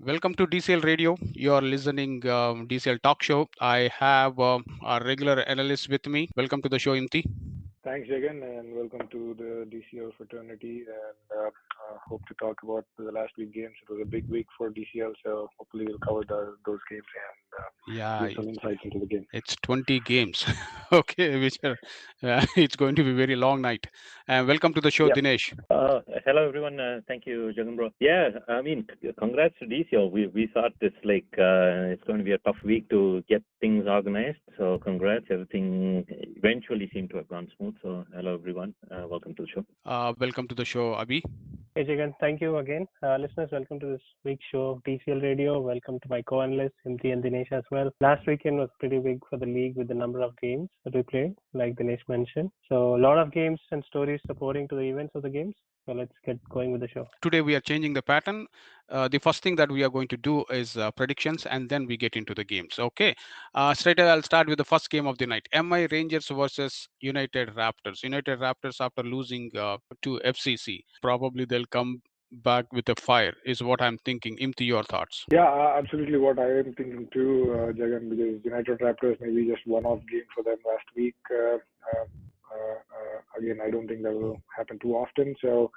Welcome to DCL Radio. You're listening DCL Talk Show. I have our regular analyst with me. Welcome to the show, Imti. Thanks, Jagan, and welcome to the DCL fraternity. And hope to talk about the last week games. It was a big week for DCL, so hopefully we'll cover those games and Yeah, give some insights into the game. it's 20 games. Okay, which are, it's going to be a very long night. And welcome to the show, Yeah. Dinesh. Hello everyone. Thank you, Jagan bro. Yeah, I mean, congrats to DCL. We thought it's going to be a tough week to get things organized. So congrats. Everything eventually seemed to have gone smooth. So hello everyone. Welcome to the show. Welcome to the show, Abhi. Hey, Jagan, thank you again. Listeners, welcome to this week's show of DCL Radio. Welcome to my co-analysts, Imti and Dinesh as well. Last weekend was pretty big for the league with the number of games that we played, like Dinesh mentioned. So a lot of games and stories supporting to the events of the games. So let's get going with the show. Today we are changing the pattern. The first thing that we are going to do is predictions, and then we get into the games. Okay. Straight away, I'll start with the first game of the night: MI Rangers versus United Raptors. United Raptors, after losing to FCC, probably they'll come back with a fire, is what I'm thinking. Imti, your thoughts? Yeah, absolutely what I am thinking too, Jagan, because United Raptors maybe just one-off game for them last week. Again, I don't think that will happen too often. So,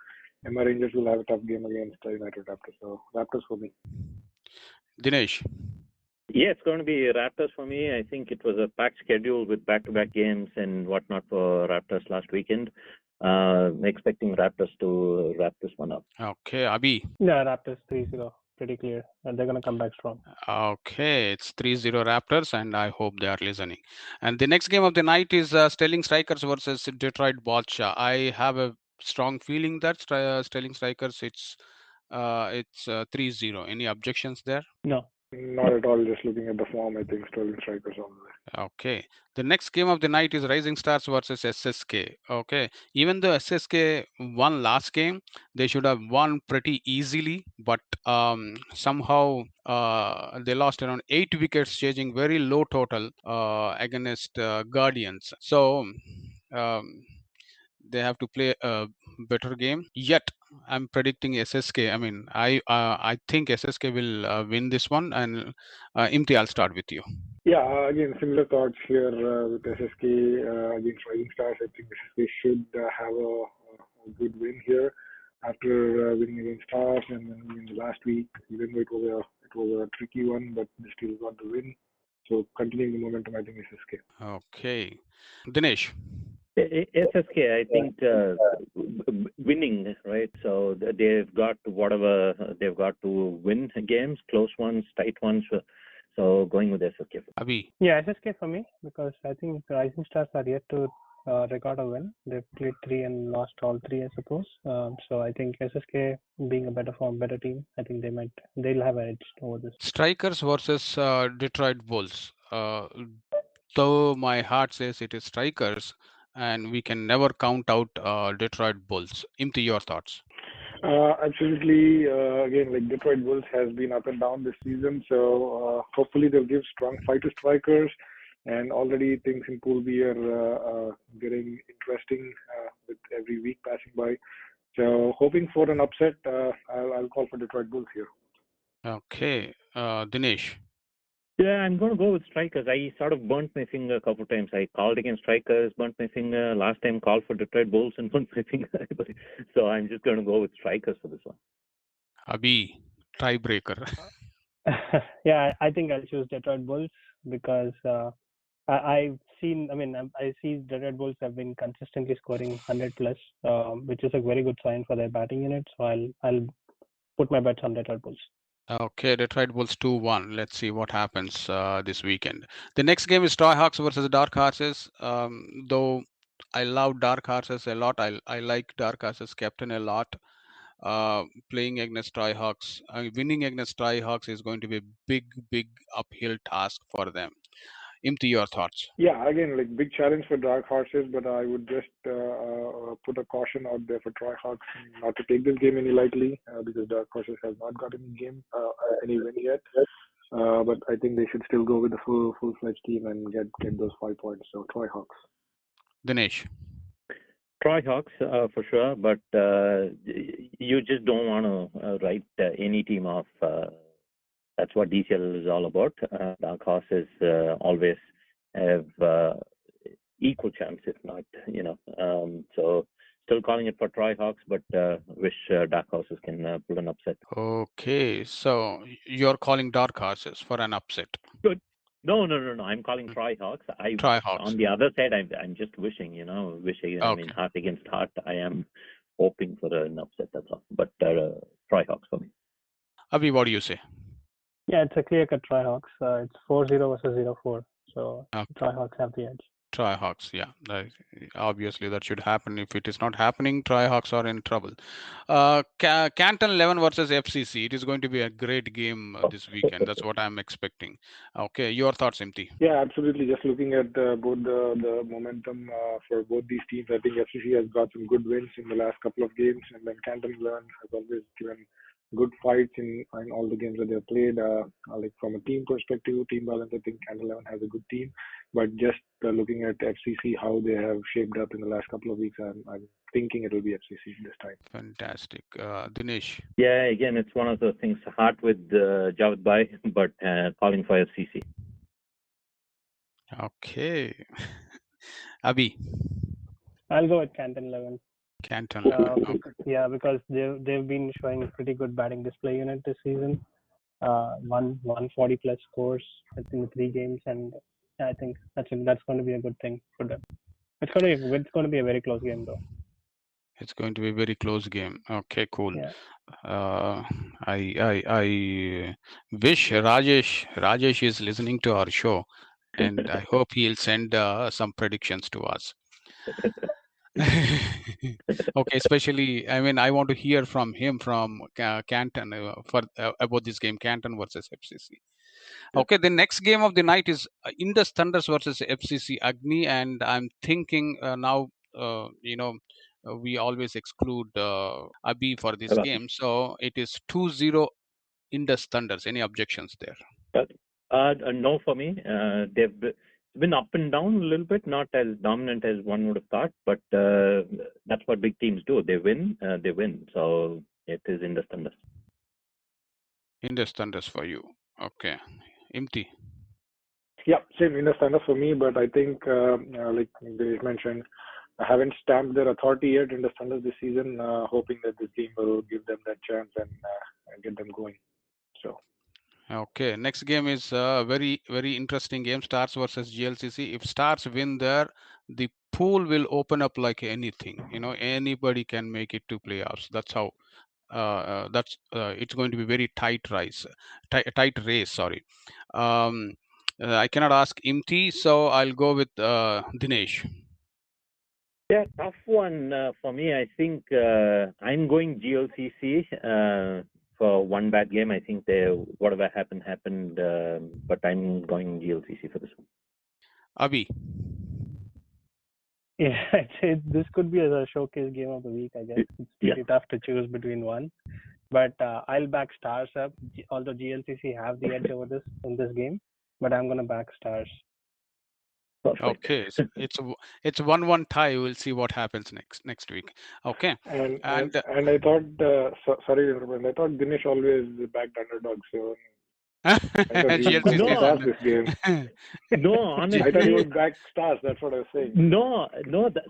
Emma Rangers will have a tough game against United Raptors. So, Raptors for me. Dinesh? Yeah, it's going to be Raptors for me. I think it was a packed schedule with back-to-back games and whatnot for Raptors last weekend. Expecting Raptors to wrap this one up. Okay, Abhi? Yeah, Raptors 3-0. Pretty clear. And they're going to come back strong. Okay, it's 3-0 Raptors, and I hope they are listening. And the next game of the night is Sterling Strikers versus Detroit Badshaw. I have a strong feeling that Sterling Strikers, it's 3-0. Any objections there? No. Not at all. Just looking at the form, I think Sterling Strikers all the way. Okay. The next game of the night is Rising Stars versus SSK. Okay. Even though SSK won last game, they should have won pretty easily, but somehow they lost around 8 wickets, chasing very low total against Guardians. So they have to play a better game. Yet I'm predicting SSK. I mean, I think SSK will win this one. And Imti, I'll start with you. Yeah, again, similar thoughts here with SSK against Rising Stars. I think SSK should have a good win here after winning against Stars and then winning last week. Even though it was a tricky one, but they still got the win. So continuing the momentum, I think SSK. Okay, Dinesh. SSK, I think winning, right? So they've got whatever they've got to win games, close ones, tight ones. So going with SSK. Abhi. Yeah, SSK for me, because I think the Rising Stars are yet to record a win. They've played 3 and lost all 3, I suppose. So I think SSK being a better team, I think they'll have an edge over this. Strikers versus Detroit Bulls. Though my heart says it is Strikers, and we can never count out Detroit Bulls. Imti, your thoughts? Absolutely. Again, like Detroit Bulls has been up and down this season, so hopefully they'll give strong fight to Strikers. And already things in Pool B are getting interesting with every week passing by. So hoping for an upset, I'll call for Detroit Bulls here. Okay, Dinesh. Yeah, I'm going to go with Strikers. I sort of burnt my finger a couple of times. I called against Strikers, burnt my finger. Last time called for Detroit Bulls and burnt my finger. So I'm just going to go with Strikers for this one. Abhi, tiebreaker. Yeah, I think I'll choose Detroit Bulls because I see Detroit Bulls have been consistently scoring 100 plus, which is a very good sign for their batting unit. So I'll put my bets on Detroit Bulls. Okay, Detroit Bulls 2-1. Let's see what happens this weekend. The next game is Toy Hawks versus Dark Horses. Though I love Dark Horses a lot, I like Dark Horses captain a lot. Playing against Toy Hawks, winning against Toy Hawks is going to be a big uphill task for them. Imti, your thoughts? Yeah, again, like big challenge for Dark Horses, but I would just put a caution out there for Troy Hawks not to take this game any lightly because Dark Horses has not got any win yet. But I think they should still go with the full-fledged team and get those 5 points. So Troy Hawks. Dinesh. Troy Hawks for sure, but you just don't want to write any team off that's what DCL is all about. Dark horses always have equal chance, if not, so still calling it for Troy Hawks, but wish Dark Horses can pull an upset. Okay, so you're calling dark horses for an upset. Good. No. I'm calling Troy Hawks. Troy Hawks. On the other side, I'm just wishing. Okay. I mean, heart against heart, I am hoping for an upset. That's all. But Troy Hawks for me. Abhi, what do you say? Yeah, it's a clear-cut Troy Hawks. It's 4-0 versus 0-4. So Okay. Troy Hawks have the edge. Troy Hawks, yeah. Obviously, that should happen. If it is not happening, Troy Hawks are in trouble. Canton 11 versus FCC. It is going to be a great game this weekend. That's what I'm expecting. Okay, your thoughts, Imti? Yeah, absolutely. Just looking at both the momentum for both these teams, I think FCC has got some good wins in the last couple of games, and then Canton 11 has always given good fights in all the games that they've played. Like from a team perspective, team balance, I think Canton 11 has a good team. But just looking at FCC, how they have shaped up in the last couple of weeks, I'm thinking it will be FCC this time. Fantastic. Dinesh? Yeah, again, it's one of those things, heart with Javed Bhai, but calling for FCC. Okay. Abhi? I'll go with Canton 11. Canton. Yeah, because they've been showing pretty good batting display unit this season. 140 plus scores in the 3 games, and I think that's going to be a good thing for them. It's going to be a very close game, though. It's going to be a very close game. Okay, cool. Yeah. I wish Rajesh is listening to our show, and I hope he'll send some predictions to us. Okay, especially, I mean, I want to hear from him from Canton about this game, Canton versus FCC. Okay, the next game of the night is Indus Thunders versus FCC Agni, and I'm thinking now, we always exclude Abhi for this game, so it is 2-0 Indus Thunders. Any objections there? No for me. They've been up and down a little bit, not as dominant as one would have thought, but that's what big teams do. They win. So it is Indus Thunders. Indus Thunders for you. Okay. Imti? Yeah, same Indus Thunders for me, but I think, like Dinesh mentioned, I haven't stamped their authority yet in the Thunders this season, hoping that this game will give them that chance and get them going. So. Okay, next game is a very, very interesting game, Stars versus GLCC. If Stars win there, the pool will open up like anything. Anybody can make it to playoffs. That's how. It's going to be very tight race. Sorry. I cannot ask Imti, so I'll go with Dinesh. Yeah, tough one for me. I think I'm going GLCC. For one bad game, I think whatever happened. But I'm going GLCC for this one. Abhi? Yeah, this could be a showcase game of the week, I guess. It's pretty tough to choose between one. But I'll back Stars up, although GLCC have the edge over this in this game. But I'm going to back Stars. Perfect. Okay, so it's 1-1 tie. We'll see what happens next week. Okay. And I thought, sorry, I thought Dinesh always backed underdogs. So GLCC this game. No, honestly, I thought he would back Stars. That's what I was saying. No,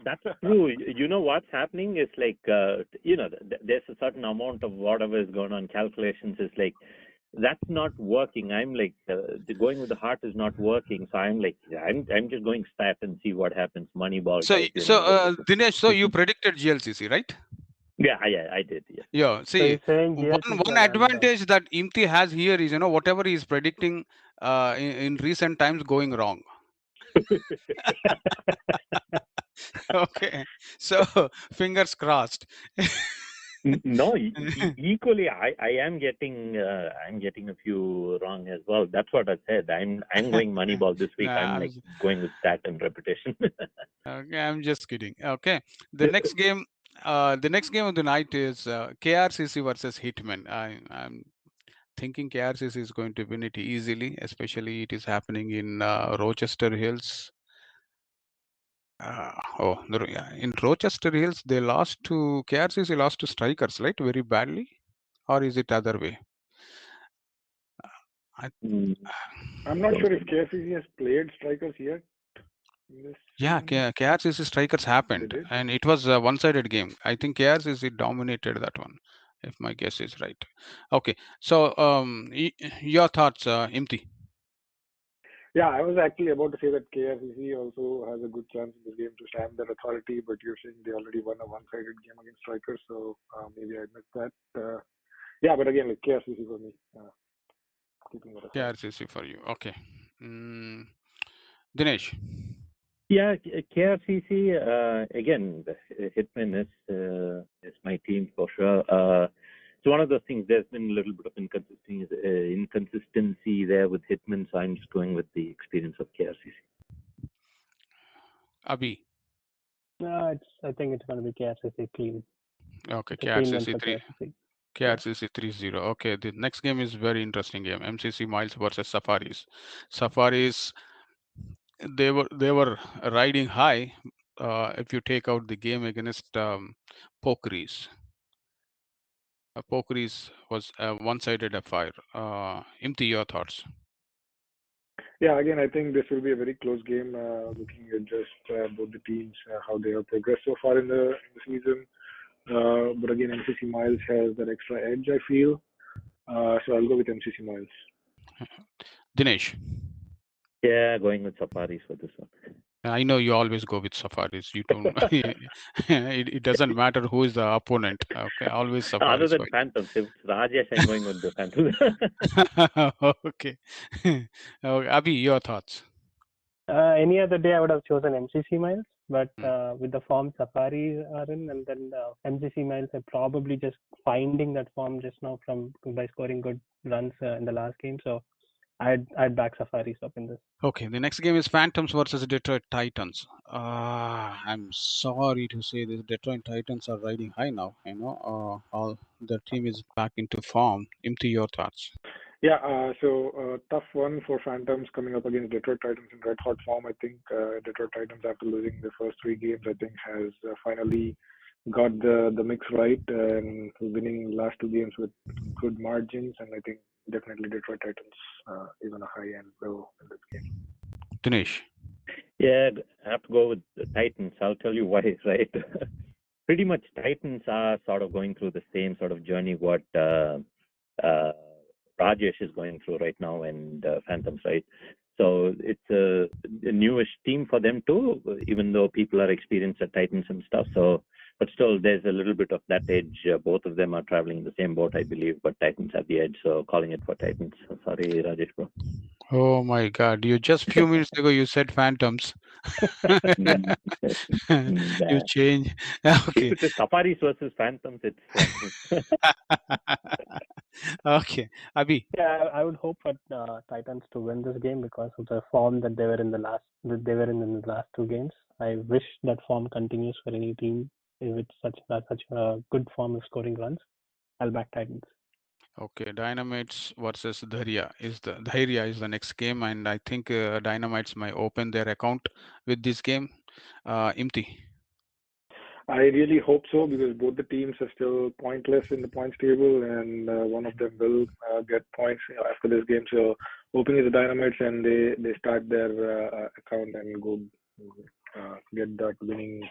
that's true. You know what's happening is like, there's a certain amount of whatever is going on. Calculations is like, that's not working. I'm like, going with the heart is not working. So I'm like, I'm just going stat and see what happens. Moneyball. So Dinesh, so you predicted GLCC, right? Yeah, I did. Yeah. See, one advantage that Imti has here is, whatever he is predicting in recent times going wrong. Okay. So fingers crossed. No, equally, I am getting a few wrong as well. That's what I said. I'm going Moneyball this week. I'm like going with stat and repetition. Okay, I'm just kidding. Okay, the next game of the night is KRCC versus Hitman. I'm thinking KRCC is going to win it easily, especially it is happening in Rochester Hills. In Rochester Hills, KRCC lost to Strikers, right? Very badly, or is it other way? I, Mm, I'm not don't sure if think. KFC has played strikers yet in this yeah, season. KRCC strikers They happened, did. and it was a one-sided game. I think KRCC dominated that one, if my guess is right. Okay, so your thoughts, Imti? Yeah, I was actually about to say that KRCC also has a good chance in this game to stamp their authority, but you're saying they already won a one-sided game against strikers, so maybe I missed that. Yeah, but again, like KRCC for me, keeping that aside. KRCC for you. Okay. Mm, Dinesh. Yeah, KRCC again. Hitman is my team for sure. So one of those things. There's been a little bit of inconsistency there with Hitman, so I'm just going with the experience of KRCC. Abhi. I think it's going to be KRCC clean. Okay, It's a clean win KRCC for 3. KRCC. Yeah. KRCC 3-0. Okay, the next game is very interesting game. MCC Miles versus Safaris. Safaris, they were riding high. If you take out the game against Pokeries. Pokeries was a one-sided affair. Imti, your thoughts? Yeah, again, I think this will be a very close game. Looking at just both the teams, how they have progressed so far in the season. But again, MCC Miles has that extra edge, I feel. So I'll go with MCC Miles. Dinesh. Yeah, going with Safaris for this one. I know you always go with Safaris. You don't. it doesn't matter who is the opponent. Okay, always Other Safaris than for Phantoms, if it's Rajesh, I'm going with the Phantoms. you. Okay. Okay, Abhi, your thoughts? Any other day, I would have chosen MCC Miles, but Hmm. with the form Safari are in, and then MCC Miles are probably just finding that form just now from by scoring good runs in the last game. So I'd back Safaris up in this. Okay, the next game is Phantoms versus Detroit Titans. I'm sorry to say this. Detroit Titans are riding high now. All the team is back into form. Imti, your thoughts? Yeah, so tough one for Phantoms coming up against Detroit Titans in red hot form. I think Detroit Titans, after losing the first three games, I think has finally got the mix right and winning last two games with good margins. And I think definitely Detroit Titans is on a high end though in this game. Dinesh. Yeah, I have to go with the Titans. I'll tell you why, right? Pretty much Titans are sort of going through the same sort of journey what uh, Rajesh is going through right now and Phantoms, right? So it's a newish team for them too, even though people are experienced at Titans and stuff. So, but still, there's a little bit of that edge. Both of them are traveling in the same boat, I believe, but Titans have the edge. So, calling it for Titans. Sorry, Rajesh, bro. Oh my God! You just few minutes ago you said Phantoms. Mm, You nah. change. If Okay. it is Safaris versus Phantoms, it's Okay. Abhi. Yeah, I would hope for Titans to win this game because of the form that they were in the last two games. I wish that form continues for any team with such a good form of scoring runs. I'll back Titans. Okay, Dynamites versus Dhairya is the next game, and I think Dynamites might open their account with this game. Imti. I really hope so because both the teams are still pointless in the points table, and one of them will get points after this game. So, hoping it's the Dynamites and they start their account and go get that winning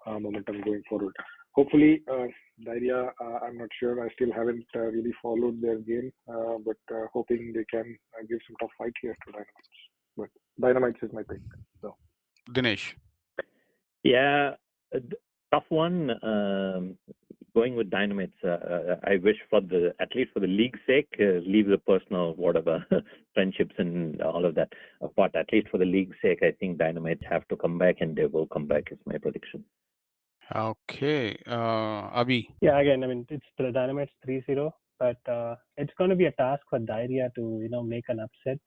momentum going forward. Hopefully, Daria, I'm not sure. I still haven't really followed their game, but hoping they can give some tough fight here to Dynamites. But Dynamites is my pick. So. Dinesh. yeah, tough one. Going with Dynamites. I wish for at least for the league's sake, leave the personal whatever friendships and all of that apart. At least for the league's sake, I think Dynamites have to come back, and they will come back. Is my prediction. Okay. Abhi. Yeah, again, I mean, it's the Dynamites 3-0, but it's going to be a task for Dairia to, make an upset.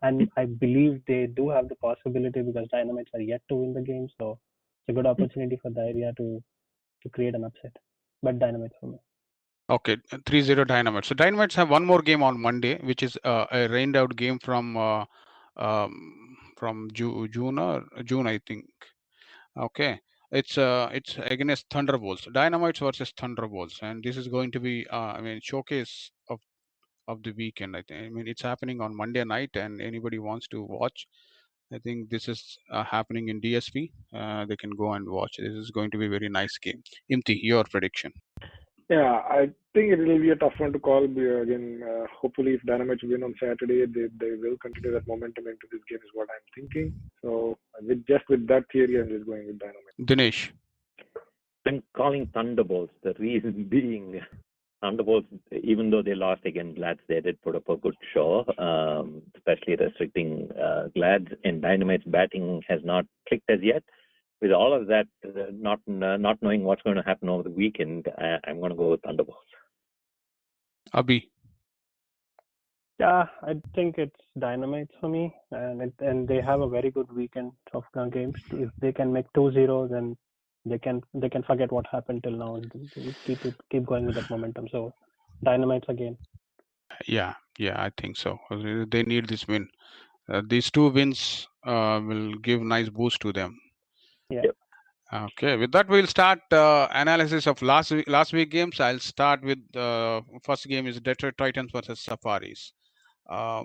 And I believe they do have the possibility because Dynamites are yet to win the game. So it's a good opportunity for Dairia to create an upset. But Dynamites for me. Okay, 3-0 Dynamites. So Dynamites have one more game on Monday, which is a rained out game from June, I think. Okay, it's against Thunderbolts. Dynamites versus Thunderbolts, and this is going to be I mean showcase of of the weekend. I mean, it's happening on Monday night, and anybody wants to watch, I think this is happening in DSP. They can go and watch. This is going to be a very nice game. Imti, your prediction. Yeah, I think it will be a tough one to call. Again, hopefully, if Dynamites win on Saturday, they will continue that momentum into this game, is what I'm thinking. So, with that theory, I'm just going with Dynamite. Dinesh. I'm calling Thunderbolts. The reason being, Thunderbolts, even though they lost against Glads, they did put up a good show, especially restricting Glads. And Dynamite's batting has not clicked as yet. With all of that, not knowing what's going to happen over the weekend, I'm going to go with Thunderbolts. Abhi. Yeah, I think it's Dynamites for me, and they have a very good weekend of games. If they can make 2-0, then they can forget what happened till now and keep going with that momentum. So Dynamites again. Yeah, I think so. They need this win. These two wins will give nice boost to them. Yeah. Yep. Okay, with that we'll start analysis of last week games. I'll start with first game is Detroit Titans versus Safaris. I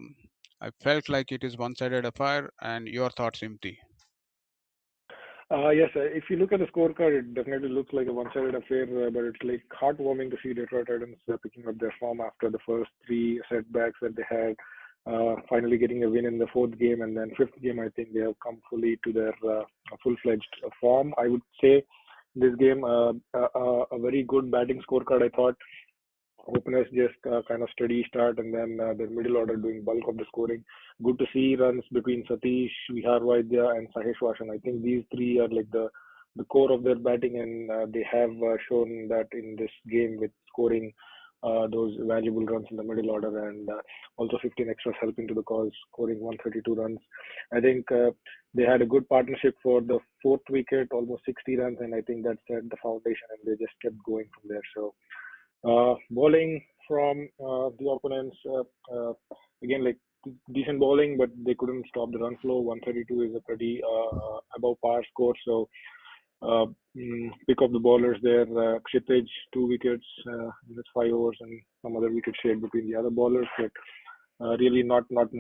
felt like it is one-sided affair, and your thoughts, Imti? Yes, if you look at the scorecard, it definitely looks like a one-sided affair, but it's like heartwarming to see Detroit Titans picking up their form after the first three setbacks that they had. Finally getting a win in the fourth game, and then fifth game, I think they have come fully to their full-fledged form. I would say this game, a very good batting scorecard. I thought openers just kind of steady start, and then the middle order doing bulk of the scoring. Good to see runs between Satish, Vihar Vaidya, and Sahesh Vashan. I think these three are like the core of their batting, and they have shown that in this game with scoring those valuable runs in the middle order, and also 15 extras helping to the cause, scoring 132 runs. I think they had a good partnership for the fourth wicket, almost 60 runs, and I think that set the foundation, and they just kept going from there. So bowling from the opponents, again, like decent bowling, but they couldn't stop the run flow. 132 is a pretty above par score. So uh, pick up the bowlers there. Kshitij, 2 wickets, just 5 overs, and some other wicket shade between the other bowlers, but really not much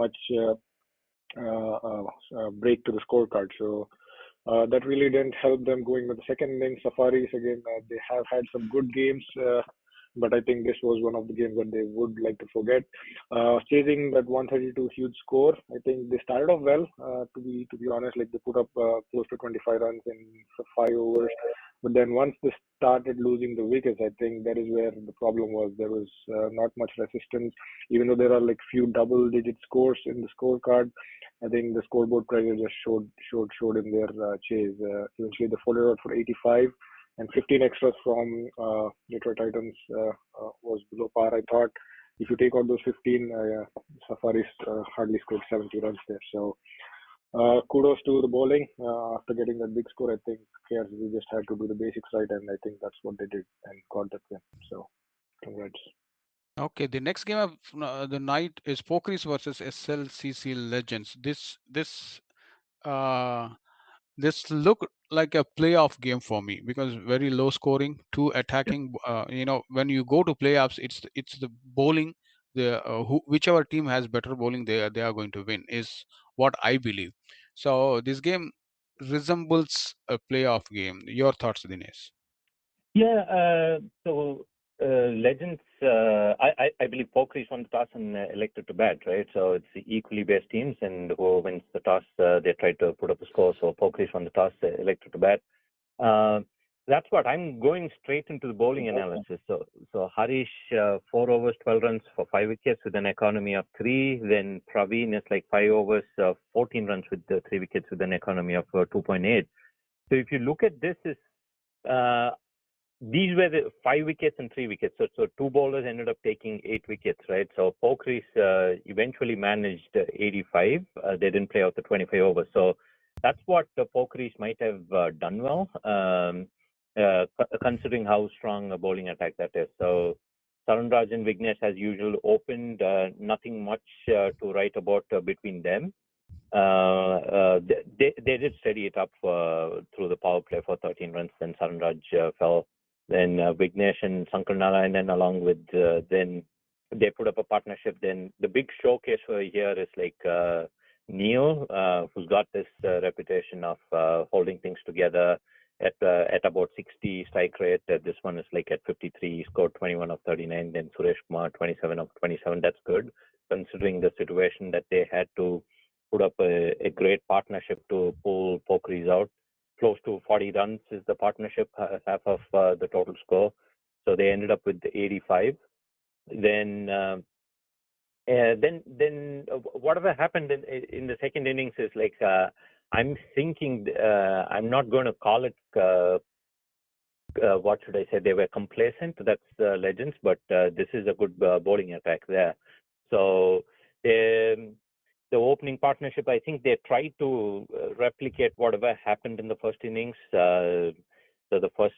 break to the scorecard. So that really didn't help them going with the second innings. Safaris, again, they have had some good games, but I think this was one of the games that they would like to forget. Chasing that 132 huge score, I think they started off well. To be honest, like they put up close to 25 runs in 5 overs, but then once they started losing the wickets, I think that is where the problem was. There was not much resistance, even though there are like few double-digit scores in the scorecard. I think the scoreboard pressure just showed in their chase. Eventually, they followed out for 85, and 15 extras from Detroit Titans was below par. I thought if you take out those 15, Safaris hardly scored 70 runs there. So kudos to the bowling. After getting that big score, I think KRCB just had to do the basics right, and I think that's what they did and got that win. So congrats. Okay, the next game of the night is Pokeries versus SLCC Legends. Uh, this look like a playoff game for me because very low scoring, two attacking. When you go to playoffs, it's the bowling. Whichever team has better bowling, they are going to win. Is what I believe. So this game resembles a playoff game. Your thoughts, Dinesh? Yeah, so Legends, I believe Pokeries won the toss and elected to bat, right? So it's the equally best teams, and who wins the toss, they try to put up a score. So Pokeries won the toss, elected to bat. That's what I'm going straight into the bowling analysis. So Harish, 4 overs, 12 runs for 5 wickets with an economy of 3. Then Praveen is like 5 overs, 14 runs with the 3 wickets with an economy of 2.8. So if you look at this, these were the 5 wickets and 3 wickets. So two bowlers ended up taking 8 wickets, right? So Pokeries eventually managed 85. They didn't play out the 25 overs. So that's what the Pokeries might have done well, considering how strong a bowling attack that is. So Saranraj and Vignesh, as usual, opened. Nothing much to write about between them. They did steady it up through the power play for 13 runs. Then Saranraj fell. Then Vignesh and Sankar Narayanan, along with then they put up a partnership. Then the big showcase for here is like Neo, who's got this reputation of holding things together at about 60 strike rate. This one is like at 53. He scored 21 of 39. Then Suresh Kumar 27 of 27. That's good considering the situation that they had to put up a great partnership to pull Pokris out. Close to 40 runs is the partnership, half of the total score. So they ended up with 85. Then whatever happened in the second innings is like I'm thinking I'm not going to call it what should I say? They were complacent. That's legends, but this is a good bowling attack there. So the opening partnership, I think they tried to replicate whatever happened in the first innings. So the first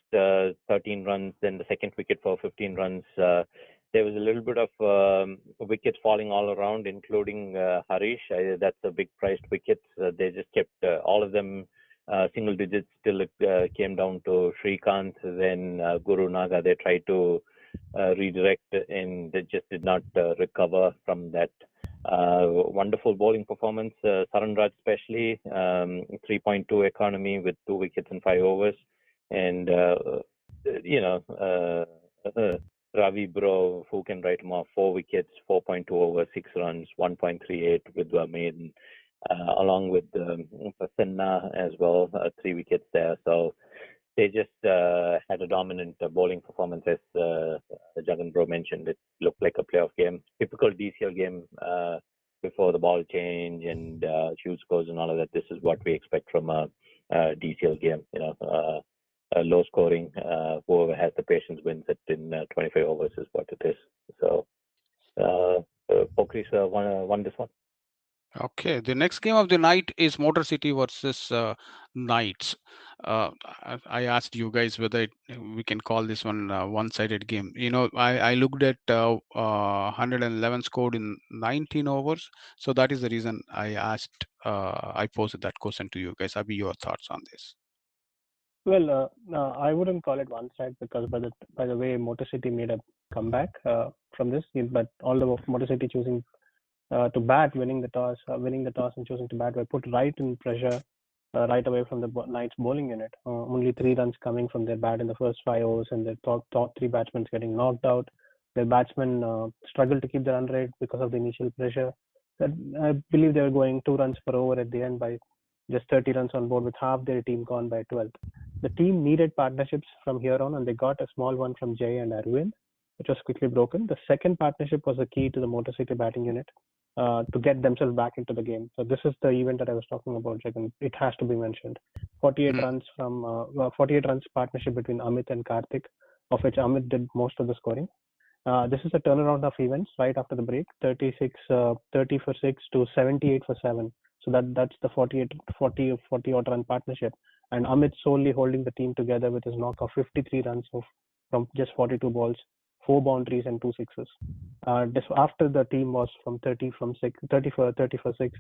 13 runs, then the second wicket for 15 runs. There was a little bit of wickets falling all around, including Harish. That's a big priced wickets. They just kept all of them single digits till it came down to Srikanth. Then Guru Naga, they tried to redirect and they just did not recover from that. Wonderful bowling performance. Saran Raj especially, 3.2 economy with 2 wickets in 5 overs. And, Ravi Bro, who can write him off, 4 wickets, 4.2 overs, 6 runs, 1.38 with Maiden, along with Prasanna as well, 3 wickets there. So they just had a dominant bowling performance, as Jagan Bro mentioned. It looked like a playoff game, typical DCL game before the ball change and huge scores and all of that. This is what we expect from a DCL game. Low scoring. Whoever has the patience wins it in 25 overs is what it is. So Pokris won this one. Okay, the next game of the night is Motor City versus Knights. I asked you guys whether we can call this one a one-sided game. I looked at 111 scored in 19 overs, so that is the reason I posed that question to you guys. Abhi, your thoughts on this? Well, I wouldn't call it one side because by the way, Motor City made a comeback from this, but all the Motor City choosing to bat, winning the toss and choosing to bat were put right in pressure right away from the Knights bowling unit. Only 3 runs coming from their bat in the first 5 overs, and their top 3 batsmen getting knocked out. Their batsmen struggled to keep the run rate because of the initial pressure. I believe they were going 2 runs per over at the end by just 30 runs on board with half their team gone by 12th. The team needed partnerships from here on, and they got a small one from Jay and Arvind, which was quickly broken. The second partnership was the key to the Motor City batting unit to get themselves back into the game. So this is the event that I was talking about, Jagan. It has to be mentioned. 48 runs from 48 runs partnership between Amit and Karthik, of which Amit did most of the scoring. This is a turnaround of events right after the break, 30 for 6 to 78 for 7. So that's the 40 odd run partnership. And Amit solely holding the team together with his knock of 53 runs from just 42 balls, 4 boundaries and 2 sixes. After the team was from 30 for 6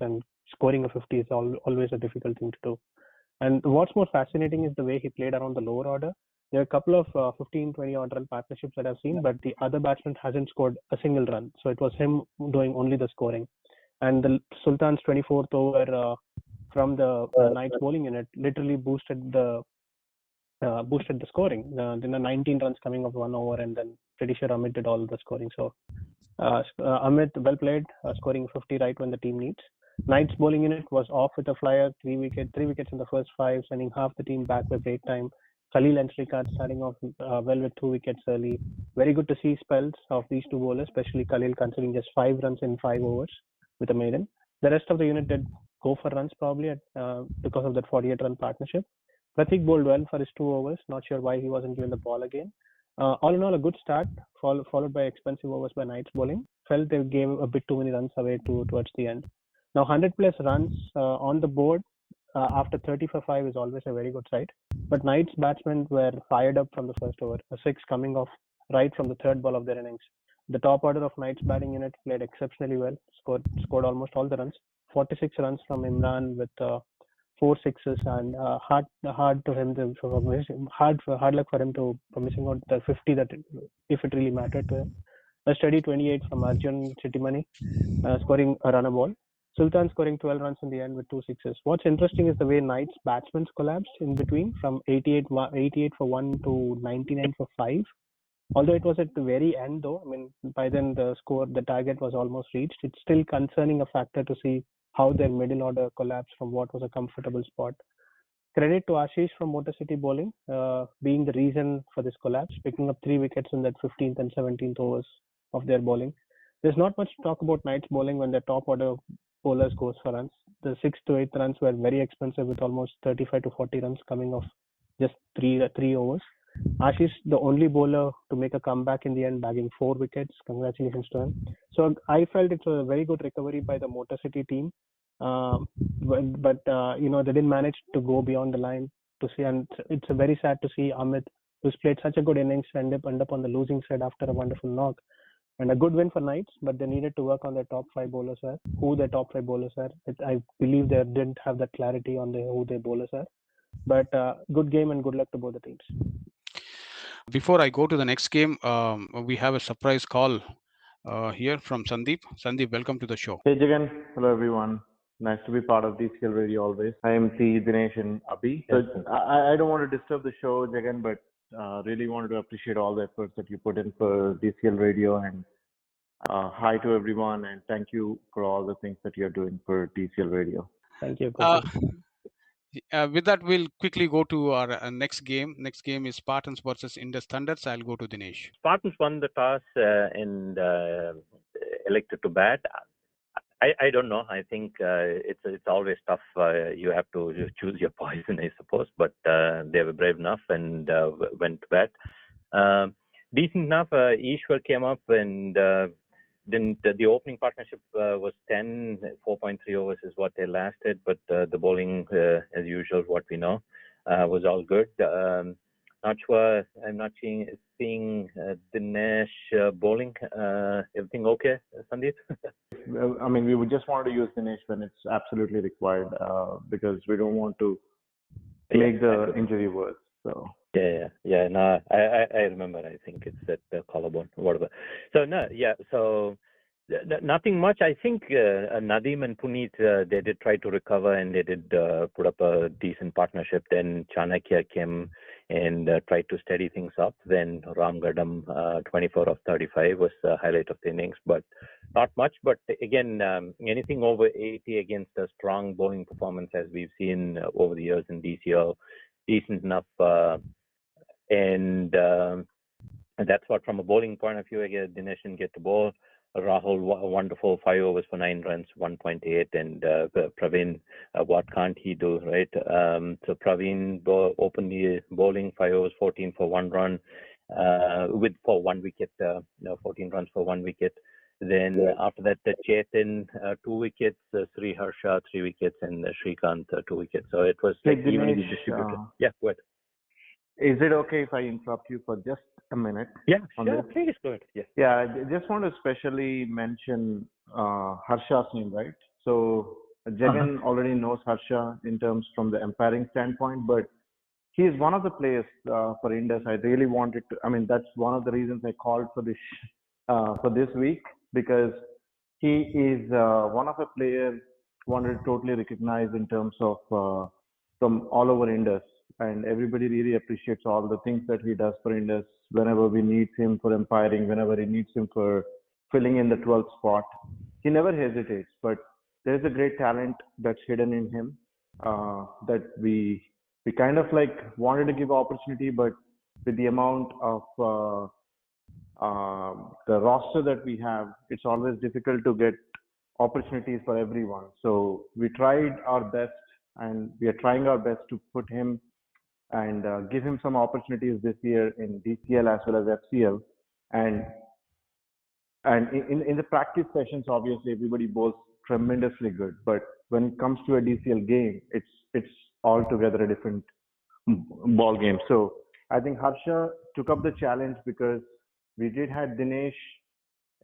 and scoring a 50 is always a difficult thing to do. And what's more fascinating is the way he played around the lower order. There are a couple of 15, 20 odd run partnerships that I've seen, but the other batsman hasn't scored a single run. So it was him doing only the scoring. And the Sultan's 24th over from the Knights bowling unit literally boosted the scoring. Then the 19 runs coming off 1 over, and then pretty sure Amit did all the scoring. So Amit, well played, scoring 50 right when the team needs. Knights bowling unit was off with a flyer, 3 wickets in the first 5, sending half the team back by break time. Khalil and Srikanth starting off well with 2 wickets early. Very good to see spells of these 2 bowlers, especially Khalil considering just 5 runs in 5 overs with a maiden. The rest of the unit did go for runs probably because of that 48-run partnership. Pratik bowled well for his 2 overs. Not sure why he wasn't given the ball again. All in all, a good start, followed by expensive overs by Knights bowling. Felt they gave a bit too many runs away towards the end. Now, 100 plus runs on the board after 30 for 5 is always a very good sight. But Knights batsmen were fired up from the first over, a 6 coming off right from the 3rd ball of their innings. The top order of Knights batting unit played exceptionally well, scored almost all the runs. 46 runs from Imran with 4 sixes, and hard luck for him to for missing out the 50 that if it really mattered to him. A steady 28 from Arjun Chittimani, scoring a runner ball. Sultan scoring 12 runs in the end with 2 sixes. What's interesting is the way Knights batsmen collapsed in between from 88 for 1 to 99 for 5. Although it was at the very end, though, I mean, by then the target was almost reached. It's still concerning a factor to see how their middle order collapsed from what was a comfortable spot. Credit to Ashish from Motor City Bowling, being the reason for this collapse, picking up 3 wickets in that 15th and 17th overs of their bowling. There's not much to talk about Knights bowling when their top order bowlers goes for runs. The 6th to 8th runs were very expensive with almost 35 to 40 runs coming off just three overs. Ashish, the only bowler to make a comeback in the end, bagging 4 wickets. Congratulations to him. So I felt it's a very good recovery by the Motor City team. But they didn't manage to go beyond the line to see, and it's very sad to see Amit, who's played such a good innings, end up on the losing side after a wonderful knock. And a good win for Knights, but they needed to work on their top 5 bowlers are. Who their top 5 bowlers are. I believe they didn't have that clarity on who their bowlers are. But good game and good luck to both the teams. Before I go to the next game, we have a surprise call here from Sandeep. Sandeep, welcome to the show. Hey Jagan, hello everyone. Nice to be part of DCL Radio always. I am Dinesh and Abhi. So I don't want to disturb the show, Jagan, but really wanted to appreciate all the efforts that you put in for DCL Radio, and hi to everyone, and thank you for all the things that you're doing for DCL Radio. Thank you. With that, we'll quickly go to our next game. Next game is Spartans versus Indus Thunders. I'll go to Dinesh. Spartans won the toss and elected to bat. I don't know. I think it's always tough. You have to choose your poison, I suppose. But they were brave enough and went to bat. Decent enough. Ishwar came up and then the opening partnership was 10. 4.3 overs is what they lasted. But the bowling, as usual, what we know, was all good. Not sure. I'm not seeing Dinesh bowling. Everything okay, Sandeep? I mean, we would just want to use Dinesh when it's absolutely required because we don't want to make the injury worse. So. Yeah. No, I remember. I think it's at the collarbone, whatever. So no, yeah. So nothing much. I think Nadeem and Puneet they did try to recover and they did put up a decent partnership. Then Chanakya came and tried to steady things up. Then Ram Gadam, 24 of 35 was the highlight of the innings, but not much. But again, anything over 80 against a strong bowling performance as we've seen over the years in DCL, decent enough. And that's what, from a bowling point of view, again, Dinesh didn't get to bowl. Rahul, wonderful 5 overs for 9 runs, 1.8, and Praveen, what can't he do, right? So Praveen opened the bowling 5 overs, 14 for 1 run, for 1 wicket, 14 runs for 1 wicket. Then after that, Chetan, 2 wickets, Sri Harsha, 3 wickets, and Srikanth, 2 wickets. So it was like evenly distributed. Yeah, go ahead. Is it okay if I interrupt you for just a minute? Yeah, sure, please go ahead. Yes. Yeah, I just want to specially mention Harsha's name, right? So Jagan already knows Harsha in terms from the umpiring standpoint, but he is one of the players for Indus. I really wanted to. I mean, that's one of the reasons I called for this week, because he is one of the players wanted to totally recognize in terms of from all over Indus. And everybody really appreciates all the things that he does for Indus whenever we need him for umpiring, whenever he needs him for filling in the 12th spot. He never hesitates, but there's a great talent that's hidden in him that we kind of like wanted to give opportunity, but with the amount of the roster that we have, it's always difficult to get opportunities for everyone. So we tried our best, and we are trying our best to put him and give him some opportunities this year in DCL as well as FCL. And in the practice sessions, obviously everybody bowls tremendously good, but when it comes to a DCL game, it's altogether a different ball game. So I think Harsha took up the challenge because we did have Dinesh.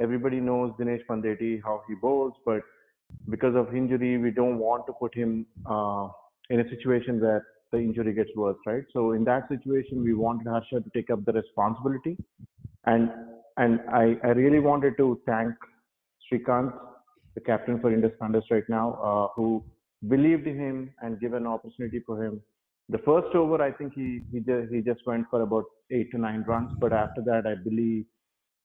Everybody knows Dinesh Pandeti, how he bowls, but because of injury, we don't want to put him in a situation where the injury gets worse, right? So in that situation, we wanted Harsha to take up the responsibility. And And I really wanted to thank Srikanth, the captain for Indus Thunders right now, who believed in him and given an opportunity for him. The first over, I think he just went for about 8 to 9 runs, but after that,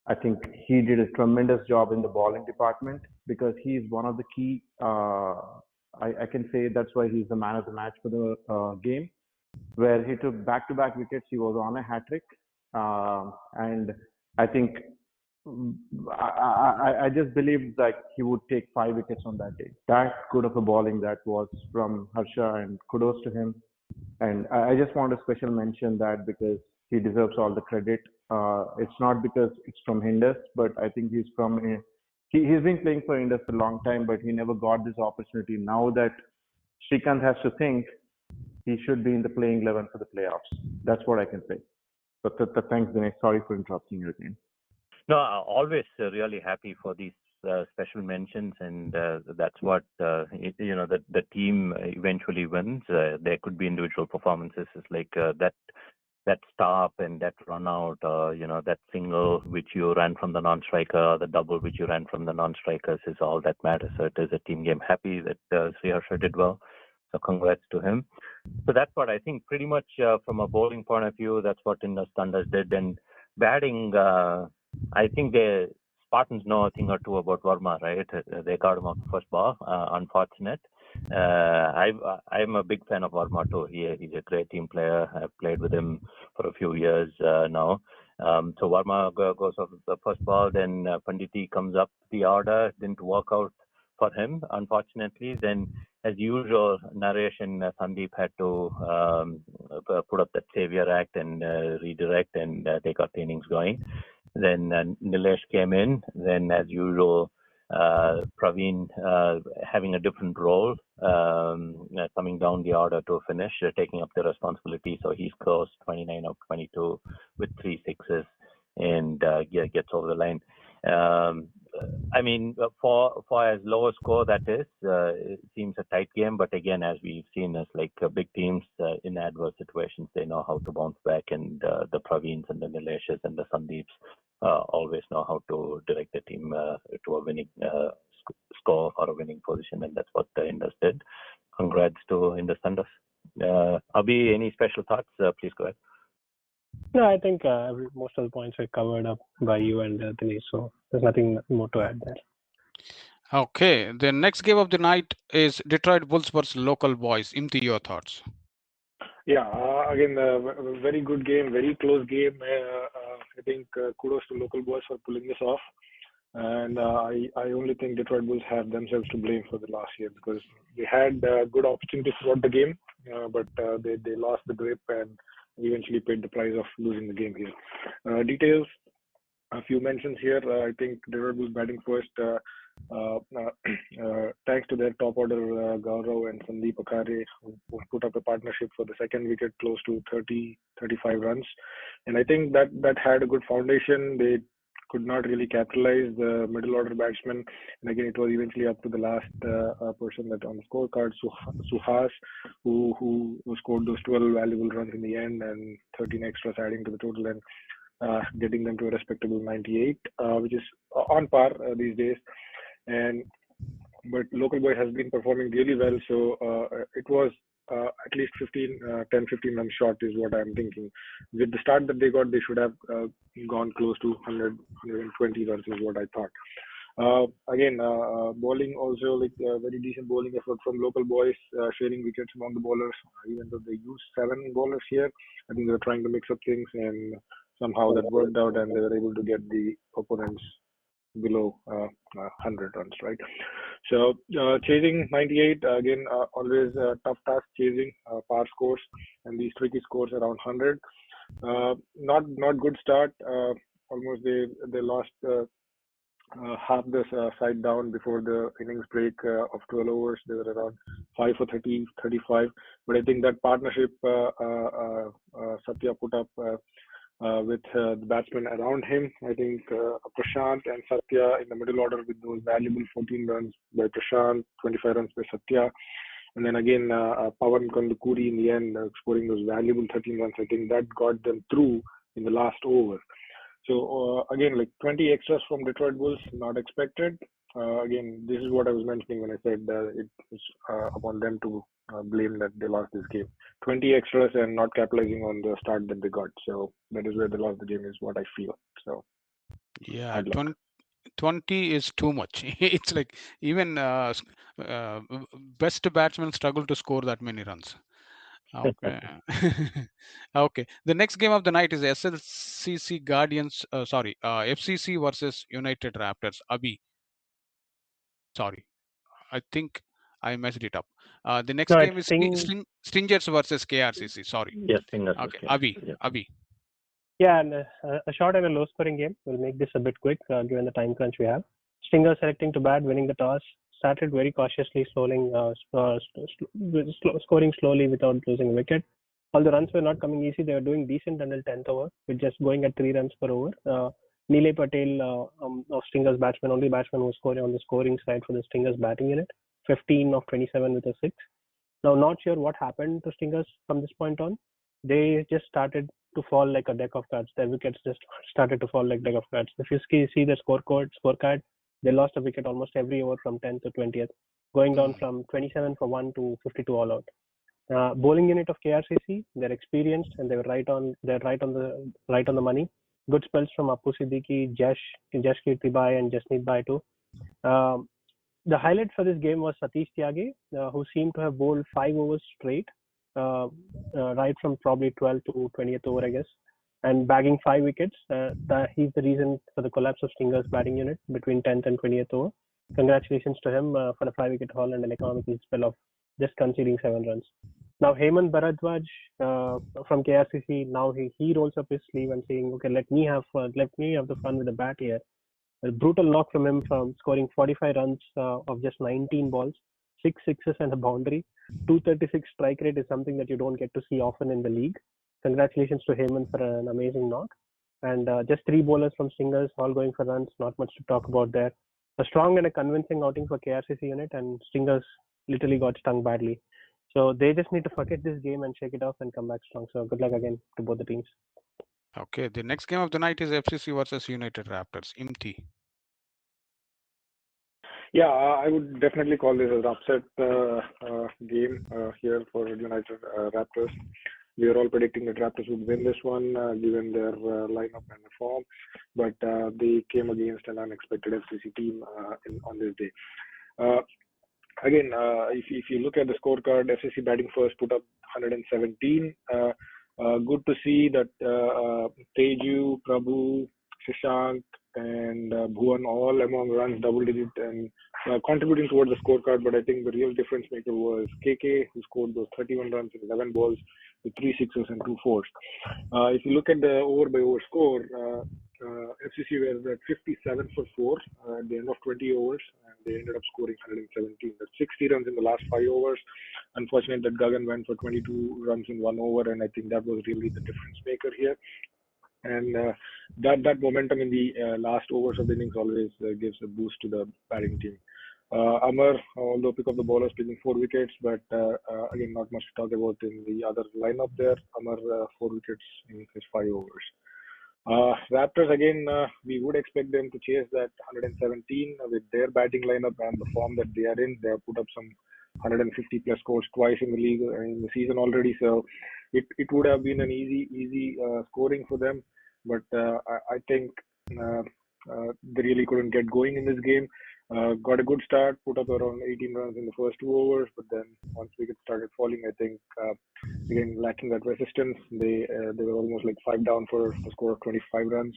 I think he did a tremendous job in the bowling department because he's one of the key. I can say that's why he's the man of the match for the game, where he took back-to-back wickets. He was on a hat trick, and I think I just believed that he would take 5 wickets on that day. That good of a bowling that was from Harsha, and kudos to him. And I just want a special mention that because he deserves all the credit. It's not because it's from Indus, but I think he's from he's been playing for Indus for a long time, but he never got this opportunity. Now that Srikanth has to think, he should be in the playing 11 for the playoffs. That's what I can say. But thanks, Dinesh. Sorry for interrupting you again. No, always really happy for these special mentions, and that's what the team eventually wins. There could be individual performances, it's like that stop and that run out, that single which you ran from the non-striker, the double which you ran from the non-strikers is all that matters. So it is a team game. Happy that Sri Harsha did well. So congrats to him. So that's what I think pretty much from a bowling point of view, that's what Indus Thunders did. And batting, I think the Spartans know a thing or two about Verma, right? They got him off the first ball. Unfortunate. I'm a big fan of Verma too. He's a great team player. I've played with him for a few years now. So Verma goes off the first ball. Then Panditi comes up the order. Didn't work out for him, unfortunately. Then, as usual, Naresh and Sandeep had to put up that Savior Act and redirect, and they got the innings going. Then Nilesh came in. Then, as usual, Praveen having a different role, coming down the order to finish, taking up the responsibility. So he scores 29 of 22 with 3 sixes and gets over the line. I mean, for as low a score that is, it seems a tight game. But again, as we've seen, as like big teams in adverse situations, they know how to bounce back, and the Praveens and the Nileshes and the Sandeeps always know how to direct the team to a winning score or a winning position, and that's what the Indus did. Congrats to Indus Thunders. Abhi, any special thoughts? Please go ahead. No, I think most of the points were covered up by you and Dinesh, so there's nothing more to add there. Okay, the next game of the night is Detroit Bulls versus local boys. Imti, your thoughts? Yeah, again, a very good game, very close game. I think kudos to local boys for pulling this off. And I only think Detroit Bulls have themselves to blame for the last year because they had good opportunities throughout the game, but they lost the grip and eventually paid the price of losing the game here. Details, a few mentions here. I think Detroit Bulls batting first. Thanks to their top order, Gaurav and Sandeep Akare, who put up a partnership for the second wicket close to 35 runs. And I think that had a good foundation. They could not really capitalize the middle order batsman. And again, it was eventually up to the last person that on the scorecard, Suhas, who scored those 12 valuable runs in the end and 13 extras adding to the total and getting them to a respectable 98, which is on par these days. But local boy has been performing really well, so it was at least 10-15 runs short is what I'm thinking. With the start that they got, they should have gone close to 120 runs is what I thought. Again, bowling also like very decent bowling effort from local boys, sharing wickets among the bowlers. Even though they used 7 bowlers here, I think they were trying to mix up things, and somehow that worked out, and they were able to get the opponents below 100 runs, right? So chasing 98 again, always a tough task chasing par scores and these tricky scores around 100. Not good start. Almost they lost half the side down before the innings break of 12 overs. They were around 5 for 30, 35. But I think that partnership Satya put up with the batsmen around him. I think Prashant and Satya in the middle order with those valuable 14 runs by Prashant, 25 runs by Satya. And then again, Pawan Kandukuri in the end scoring those valuable 13 runs. I think that got them through in the last over. So again, like 20 extras from Detroit Bulls, not expected. Again, this is what I was mentioning when I said it is upon them to blame that they lost this game. 20 extras and not capitalizing on the start that they got. So that is where they lost the game, is what I feel. So Yeah, hard luck. 20 is too much. It's like even best batsmen struggle to score that many runs. Okay. Okay. The next game of the night is SLCC Guardians, FCC versus United Raptors. Sorry, I think I messed it up. The next No, it's game is Sting. Stingers versus KRCC. Sorry. Yes, fingers was Okay. KRC. Yeah. Abi. Yeah, and a short and a low scoring game. We'll make this a bit quick given the time crunch we have. Stinger selecting to bat, winning the toss. Started very cautiously, scoring slowly without losing a wicket. All the runs were not coming easy. They were doing decent until 10th over, with just going at 3 runs per over. Nilay Patel of Stingers batsman, only batsman who was scoring on the scoring side for the Stingers batting unit. 15 of 27 with a 6. Now, not sure what happened to Stingers from this point on. They just started to fall like a deck of cards. Their wickets just started to fall like deck of cards. If you see the scorecard, they lost a wicket almost every over from 10th to 20th, going down from 27 for 1 to 52 all out. Bowling unit of KRCC, they're experienced and they're right on the money. Good spells from Appu Siddiqui, Jash Kirtibai and Jasmeet Bhai too. The highlight for this game was Satish Tyagi, who seemed to have bowled 5 overs straight, right from probably 12th to 20th over, I guess, and bagging 5 wickets. He's the reason for the collapse of Stingers batting unit between 10th and 20th over. Congratulations to him for a 5-wicket haul and an economical spell of just conceding 7 runs. Now Hemant Bharadwaj from KRCC, now he rolls up his sleeve and saying, okay, let me have the fun with the bat here. A brutal knock from him from scoring 45 runs of just 19 balls, 6 sixes and a boundary. 236 strike rate is something that you don't get to see often in the league. Congratulations to Hemant for an amazing knock. And just 3 bowlers from Stingers, all going for runs. Not much to talk about there. A strong and a convincing outing for KRCC unit, and Stingers literally got stung badly. So they just need to forget this game and shake it off and come back strong. So good luck again to both the teams. Okay. The next game of the night is FCC versus United Raptors. Imti. Yeah, I would definitely call this an upset game here for United Raptors. We were all predicting that Raptors would win this one given their lineup and the form, but they came against an unexpected FCC team on this day. Again, if you look at the scorecard, FCC batting first put up 117. Good to see that Teju, Prabhu, Shashank, and Bhuvan all among runs double digit and contributing towards the scorecard. But I think the real difference maker was KK, who scored those 31 runs in 11 balls with 3 sixes and 2 fours. If you look at the over by over score, FCC was at 57 for 4 at the end of 20 overs, and they ended up scoring 117. That's 60 runs in the last 5 overs. Unfortunate that Gagan went for 22 runs in 1 over, and I think that was really the difference maker here. And that momentum in the last overs of the innings always gives a boost to the batting team. Amar, although pick up the bowlers, picking 4 wickets, but again, not much to talk about in the other lineup there. Amar, 4 wickets in his 5 overs. Raptors, again, we would expect them to chase that 117 with their batting lineup and the form that they are in. They have put up some 150 plus scores twice in the league in the season already, so it would have been an easy scoring for them. But I think they really couldn't get going in this game. Got a good start, put up around 18 runs in the first 2 overs, but then once wickets started falling, I think again lacking that resistance, they were almost like 5 down for a score of 25 runs.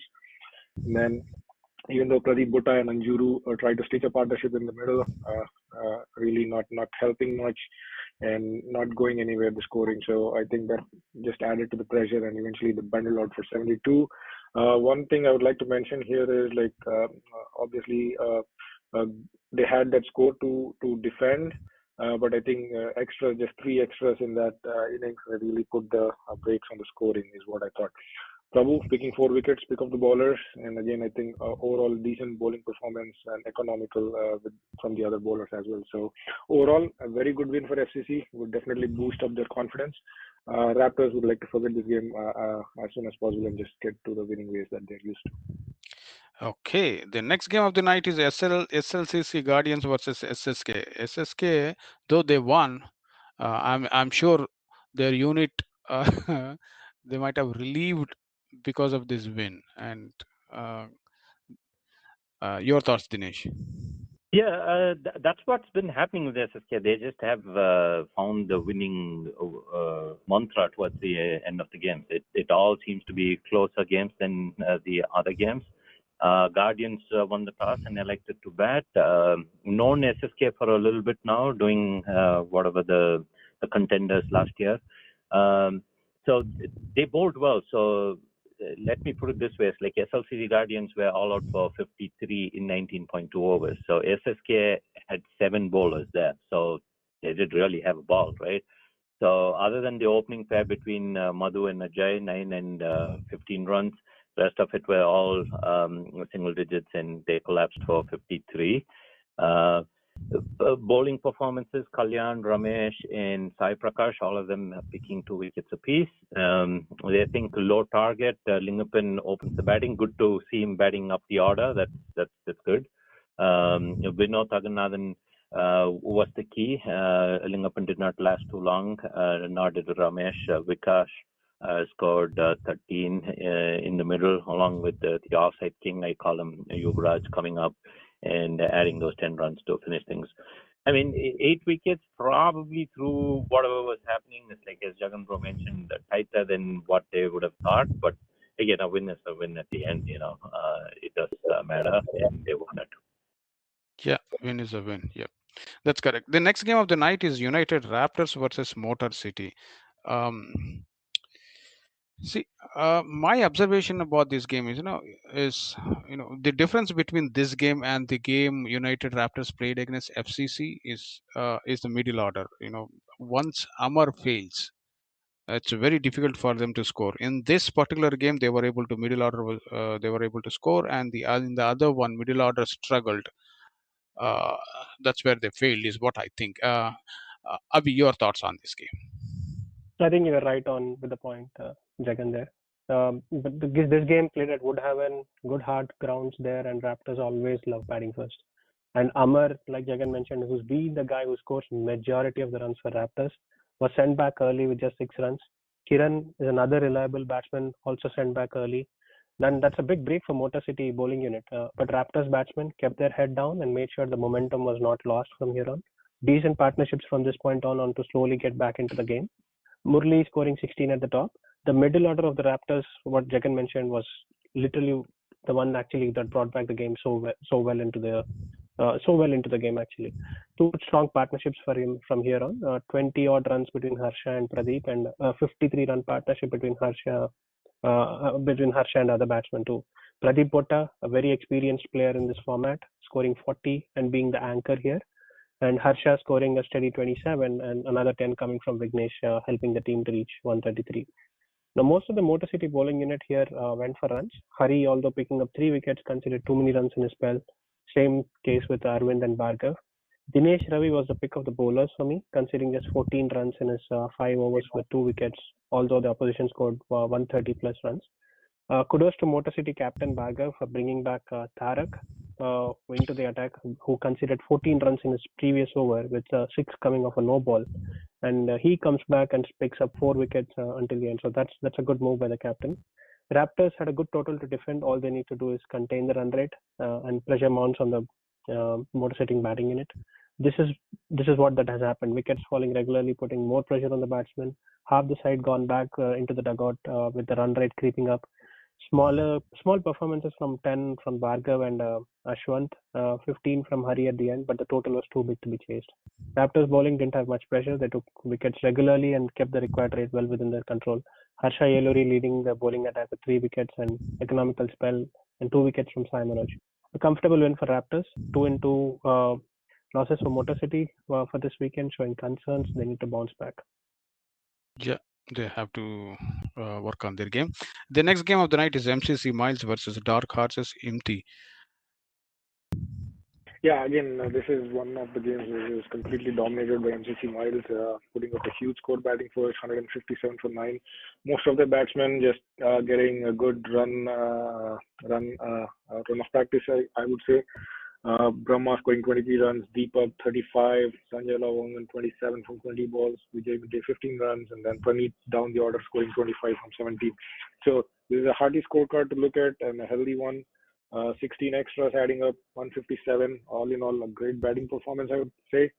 And then even though Pradeep Butta and Anjuru tried to stitch a partnership in the middle, really not helping much and not going anywhere the scoring. So I think that just added to the pressure, and eventually they bundled out for 72. One thing I would like to mention here is like obviously they had that score to defend, but I think just 3 extras in that innings really put the brakes on the scoring is what I thought. Prabhu picking 4 wickets, pick up the bowlers, and again I think overall decent bowling performance and economical from the other bowlers as well. So overall a very good win for FCC, would definitely boost up their confidence. Raptors would like to forget this game as soon as possible and just get to the winning ways that they're used to. Okay, the next game of the night is SLCC Guardians versus SSK. SSK, though they won, I'm sure their unit they might have relieved because of this win. And uh, your thoughts, Dinesh? Yeah, that's what's been happening with SSK. They just have found the winning mantra towards the end of the games. It all seems to be closer games than the other games. Guardians won the toss and elected to bat. Known SSK for a little bit now, doing whatever the contenders last year. So they bowled well. So let me put it this way: it's like SLCC Guardians were all out for 53 in 19.2 overs. So SSK had 7 bowlers there. So they did really have a ball, right? So other than the opening pair between Madhu and Ajay, 9 and 15 runs, the rest of it were all single digits, and they collapsed for 53. Bowling performances, Kalyan, Ramesh, and Sai Prakash, all of them picking 2 wickets apiece. They think low target. Lingappan opens the batting. Good to see him batting up the order. That's good. Vinod Aganathan was the key. Lingappan did not last too long, nor did Ramesh. Vikash scored 13 in the middle, along with the offside king, I call him Yuvraj, coming up and adding those 10 runs to finish things. I mean, 8 wickets probably through whatever was happening. It's like, as Jagan Bro mentioned, tighter than what they would have thought. But again, a win is a win at the end. It does matter, and they won it. Yeah, win is a win. Yep, that's correct. The next game of the night is United Raptors versus Motor City. Um, See, my observation about this game is, the difference between this game and the game United Raptors played against FCC is the middle order. Once Amar fails, it's very difficult for them to score. In this particular game, they were able to they were able to score, and in the other one, middle order struggled. Uh, that's where they failed, is what I think. Abhi, your thoughts on this game? I think you're right on with the point, Jagan there. But this game played at Woodhaven, good hard grounds there, and Raptors always love batting first. And Amar, like Jagan mentioned, who's been the guy who scores majority of the runs for Raptors, was sent back early with just 6 runs. Kiran is another reliable batsman, also sent back early. Then that's a big break for Motor City bowling unit. But Raptors batsmen kept their head down and made sure the momentum was not lost from here on. Decent partnerships from this point on to slowly get back into the game. Murli scoring 16 at the top. The middle order of the Raptors, what Jagan mentioned, was literally the one actually that brought back the game so well into the game actually. 2 strong partnerships for him from here on. 20 odd runs between Harsha and Pradeep, and 53-run partnership between Harsha and other batsmen too. Pradeep Botta, a very experienced player in this format, scoring 40 and being the anchor here, and Harsha scoring a steady 27 and another 10 coming from Vignesh, helping the team to reach 133. Now, most of the Motor City bowling unit here went for runs. Hari, although picking up 3 wickets, considered too many runs in his spell. Same case with Arvind and Bhargav. Dinesh Ravi was the pick of the bowlers for me, considering just 14 runs in his 5 overs with 2 wickets, although the opposition scored 130 plus runs. Kudos to Motor City captain Bhargav for bringing back Tarak into the attack, who conceded 14 runs in his previous over with 6 coming off a no ball, and he comes back and picks up 4 wickets until the end. So that's a good move by the captain. Raptors had a good total to defend. All they need to do is contain the run rate and pressure mounts on the Motor City batting unit. This is what that has happened. Wickets falling regularly, putting more pressure on the batsmen. Half the side gone back into the dugout with the run rate creeping up. Small performances from 10 from Bhargav and Ashwant, 15 from Hari at the end, but the total was too big to be chased. Raptors bowling didn't have much pressure. They took wickets regularly and kept the required rate well within their control. Harsha Yeluri leading the bowling attack with 3 wickets and economical spell and 2 wickets from Sai Manoj. A comfortable win for Raptors. 2-2 losses for Motor City for this weekend, showing concerns. They need to bounce back. Yeah, they have to work on their game. The next game of the night is MCC Miles versus Dark Horses Imti. Yeah, again, this is one of the games which is completely dominated by MCC Miles, putting up a huge score batting first, 157 for 9. Most of the batsmen just getting a good run of practice, I would say. Brahma scoring 23 runs, Deepak 35, Sanjay Lawangan 27 from 20 balls, Vijay Vijay 15 runs, and then Praneeth down the order scoring 25 from 17. So this is a hearty scorecard to look at and a healthy one. 16 extras adding up 157. All in all, a great batting performance, I would say.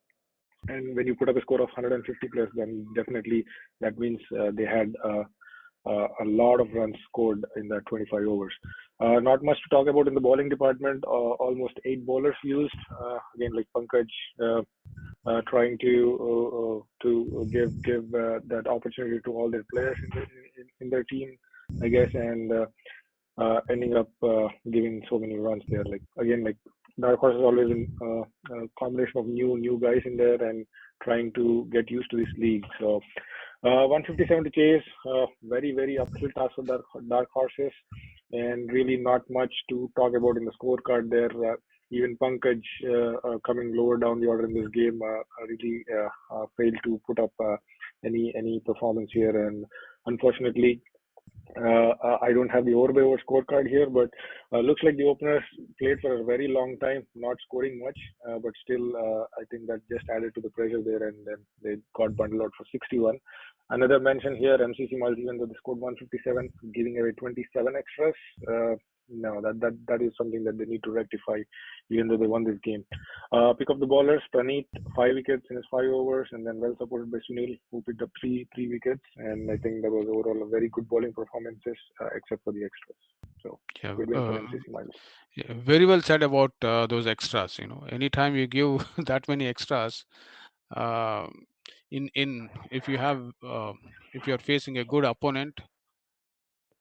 And when you put up a score of 150 plus, then definitely that means they had a lot of runs scored in that 25 overs. Not much to talk about in the bowling department. Almost 8 bowlers used. Again, like Pankaj trying to give that opportunity to all their players in their team, I guess, and ending up giving so many runs there. Like again, like Dark Horse is always a combination of new guys in there and trying to get used to this league. So 157 to chase, very uphill task for Dark Horses, and really not much to talk about in the scorecard there. Even Pankaj coming lower down the order in this game really failed to put up any performance here, and unfortunately I don't have the over by over scorecard here, but looks like the openers played for a very long time, not scoring much, but still, I think that just added to the pressure there, and then they got bundled out for 61. Another mention here, MCC Miles, even though they scored 157, giving away 27 extras. No, that is something that they need to rectify, even though they won this game. Pick up the bowlers, Praneeth, 5 wickets in his 5 overs, and then well supported by Sunil, who picked up three wickets. And I think that was overall a very good bowling performances, except for the extras. So Yeah, good win for MCC Miles. yeah, very well said about those extras. Anytime you give that many extras, um in if you have if you're facing a good opponent,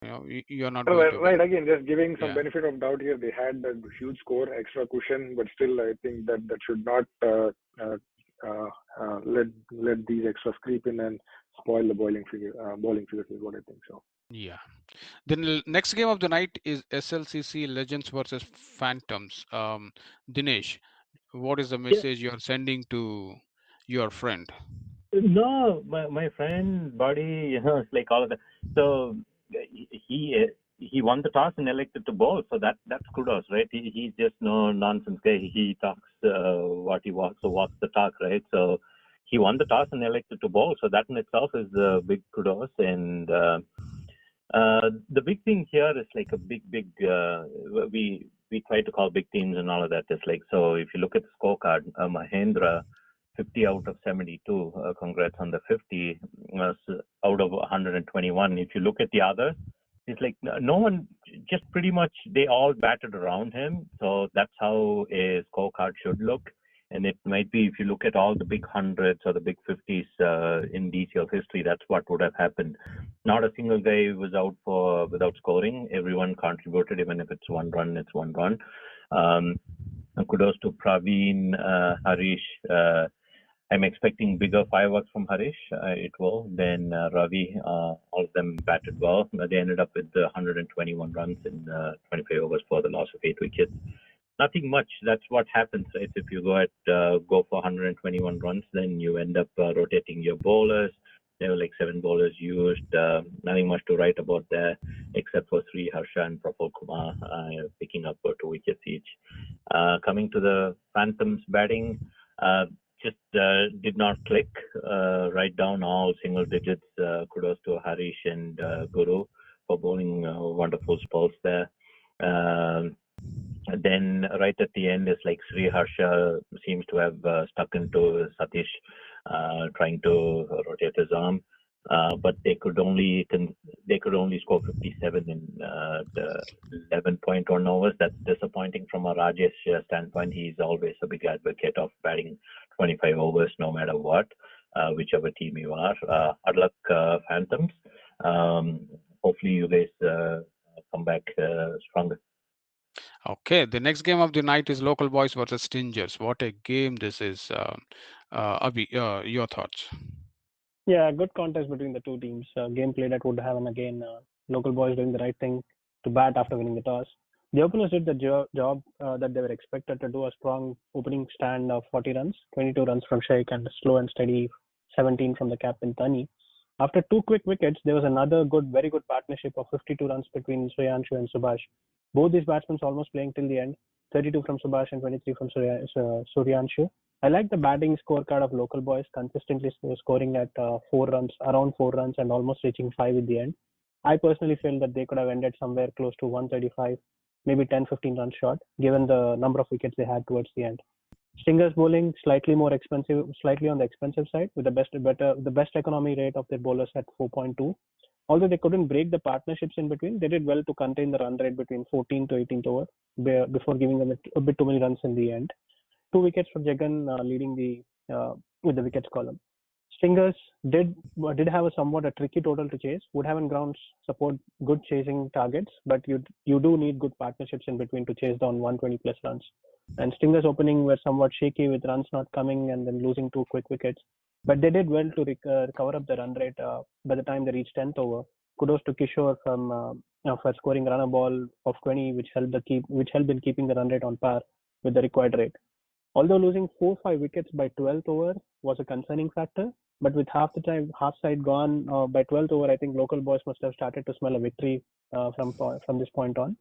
you're not going Right, to right. win. Again, just giving some Yeah, benefit of doubt here. They had that huge score, extra cushion, but still, I think that should not let these extras creep in and spoil the bowling figure. Bowling figures is what I think. So. yeah. The next game of the night is SLCC Legends versus Phantoms. Dinesh, what is the Yeah. message you're sending to your friend? No, my friend, buddy, it's like all of that. So he won the toss and elected to bowl. So that's kudos, right? He's just no nonsense guy. He talks what he walks, so walks the talk, right? So he won the toss and elected to bowl. So that in itself is a big kudos. And the big thing here is like a big we try to call big teams and all of that. It's like, so if you look at the scorecard, Mahendra 50 out of 72. Congrats on the 50 out of 121. If you look at the others, it's like no one, just pretty much they all batted around him. So that's how a scorecard should look. And it might be, if you look at all the big hundreds or the big 50s in DCL history, that's what would have happened. Not a single guy was out without scoring. Everyone contributed, even if it's one run, it's one run. Kudos to Praveen, Harish. I'm expecting bigger fireworks from Harish. It will. Then Ravi, all of them batted well. They ended up with 121 runs in 25 overs for the loss of 8 wickets. Nothing much. That's what happens, right? If you go for 121 runs, then you end up rotating your bowlers. There were like 7 bowlers used. Nothing much to write about there, except for Sri Harsha and Praful Kumar picking up 2 wickets each. Coming to the Phantoms batting, just did not click. Right down all single digits. Kudos to Harish and Guru for bowling wonderful spells there. Then right at the end is like Sri Harsha seems to have stuck into Satish, trying to rotate his arm. But they could only score 57 in the 11.1 overs. That's disappointing from a Rajesh standpoint. He's always a big advocate of batting 25 overs no matter what, whichever team you are. Hard luck, Phantoms. Hopefully you guys come back stronger. Okay, the next game of the night is Local Boys versus Stingers. What a game this is. Abhi, your thoughts? Yeah, good contest between the two teams. Gameplay that would have, and again, local boys doing the right thing to bat after winning the toss. The openers did the job that they were expected to do, a strong opening stand of 40 runs, 22 runs from Sheikh, and a slow and steady 17 from the captain Tani. After 2 quick wickets, there was another very good partnership of 52 runs between Suryanshu and Subhash. Both these batsmen almost playing till the end, 32 from Subhash and 23 from Suryanshu. I like the batting scorecard of local boys, consistently scoring at 4 runs, around 4 runs, and almost reaching 5 in the end. I personally feel that they could have ended somewhere close to 135, maybe 10-15 runs short, given the number of wickets they had towards the end. Stingers bowling slightly more expensive, slightly on the expensive side, with the best economy rate of their bowlers at 4.2. Although they couldn't break the partnerships in between, they did well to contain the run rate between 14th to 18th over before giving them a bit too many runs in the end. 2 wickets for Jagan leading with the wickets column. Stingers did have a somewhat a tricky total to chase. Woodham and Grounds support good chasing targets, but you do need good partnerships in between to chase down 120 plus runs. And Stingers opening were somewhat shaky with runs not coming and then losing 2 quick wickets. But they did well to recover up the run rate by the time they reached 10th over. Kudos to Kishore for scoring run a ball of 20, which helped in keeping the run rate on par with the required rate. Although losing 4-5 wickets by 12th over was a concerning factor, but with half side gone by 12th over, I think local boys must have started to smell a victory from this point on.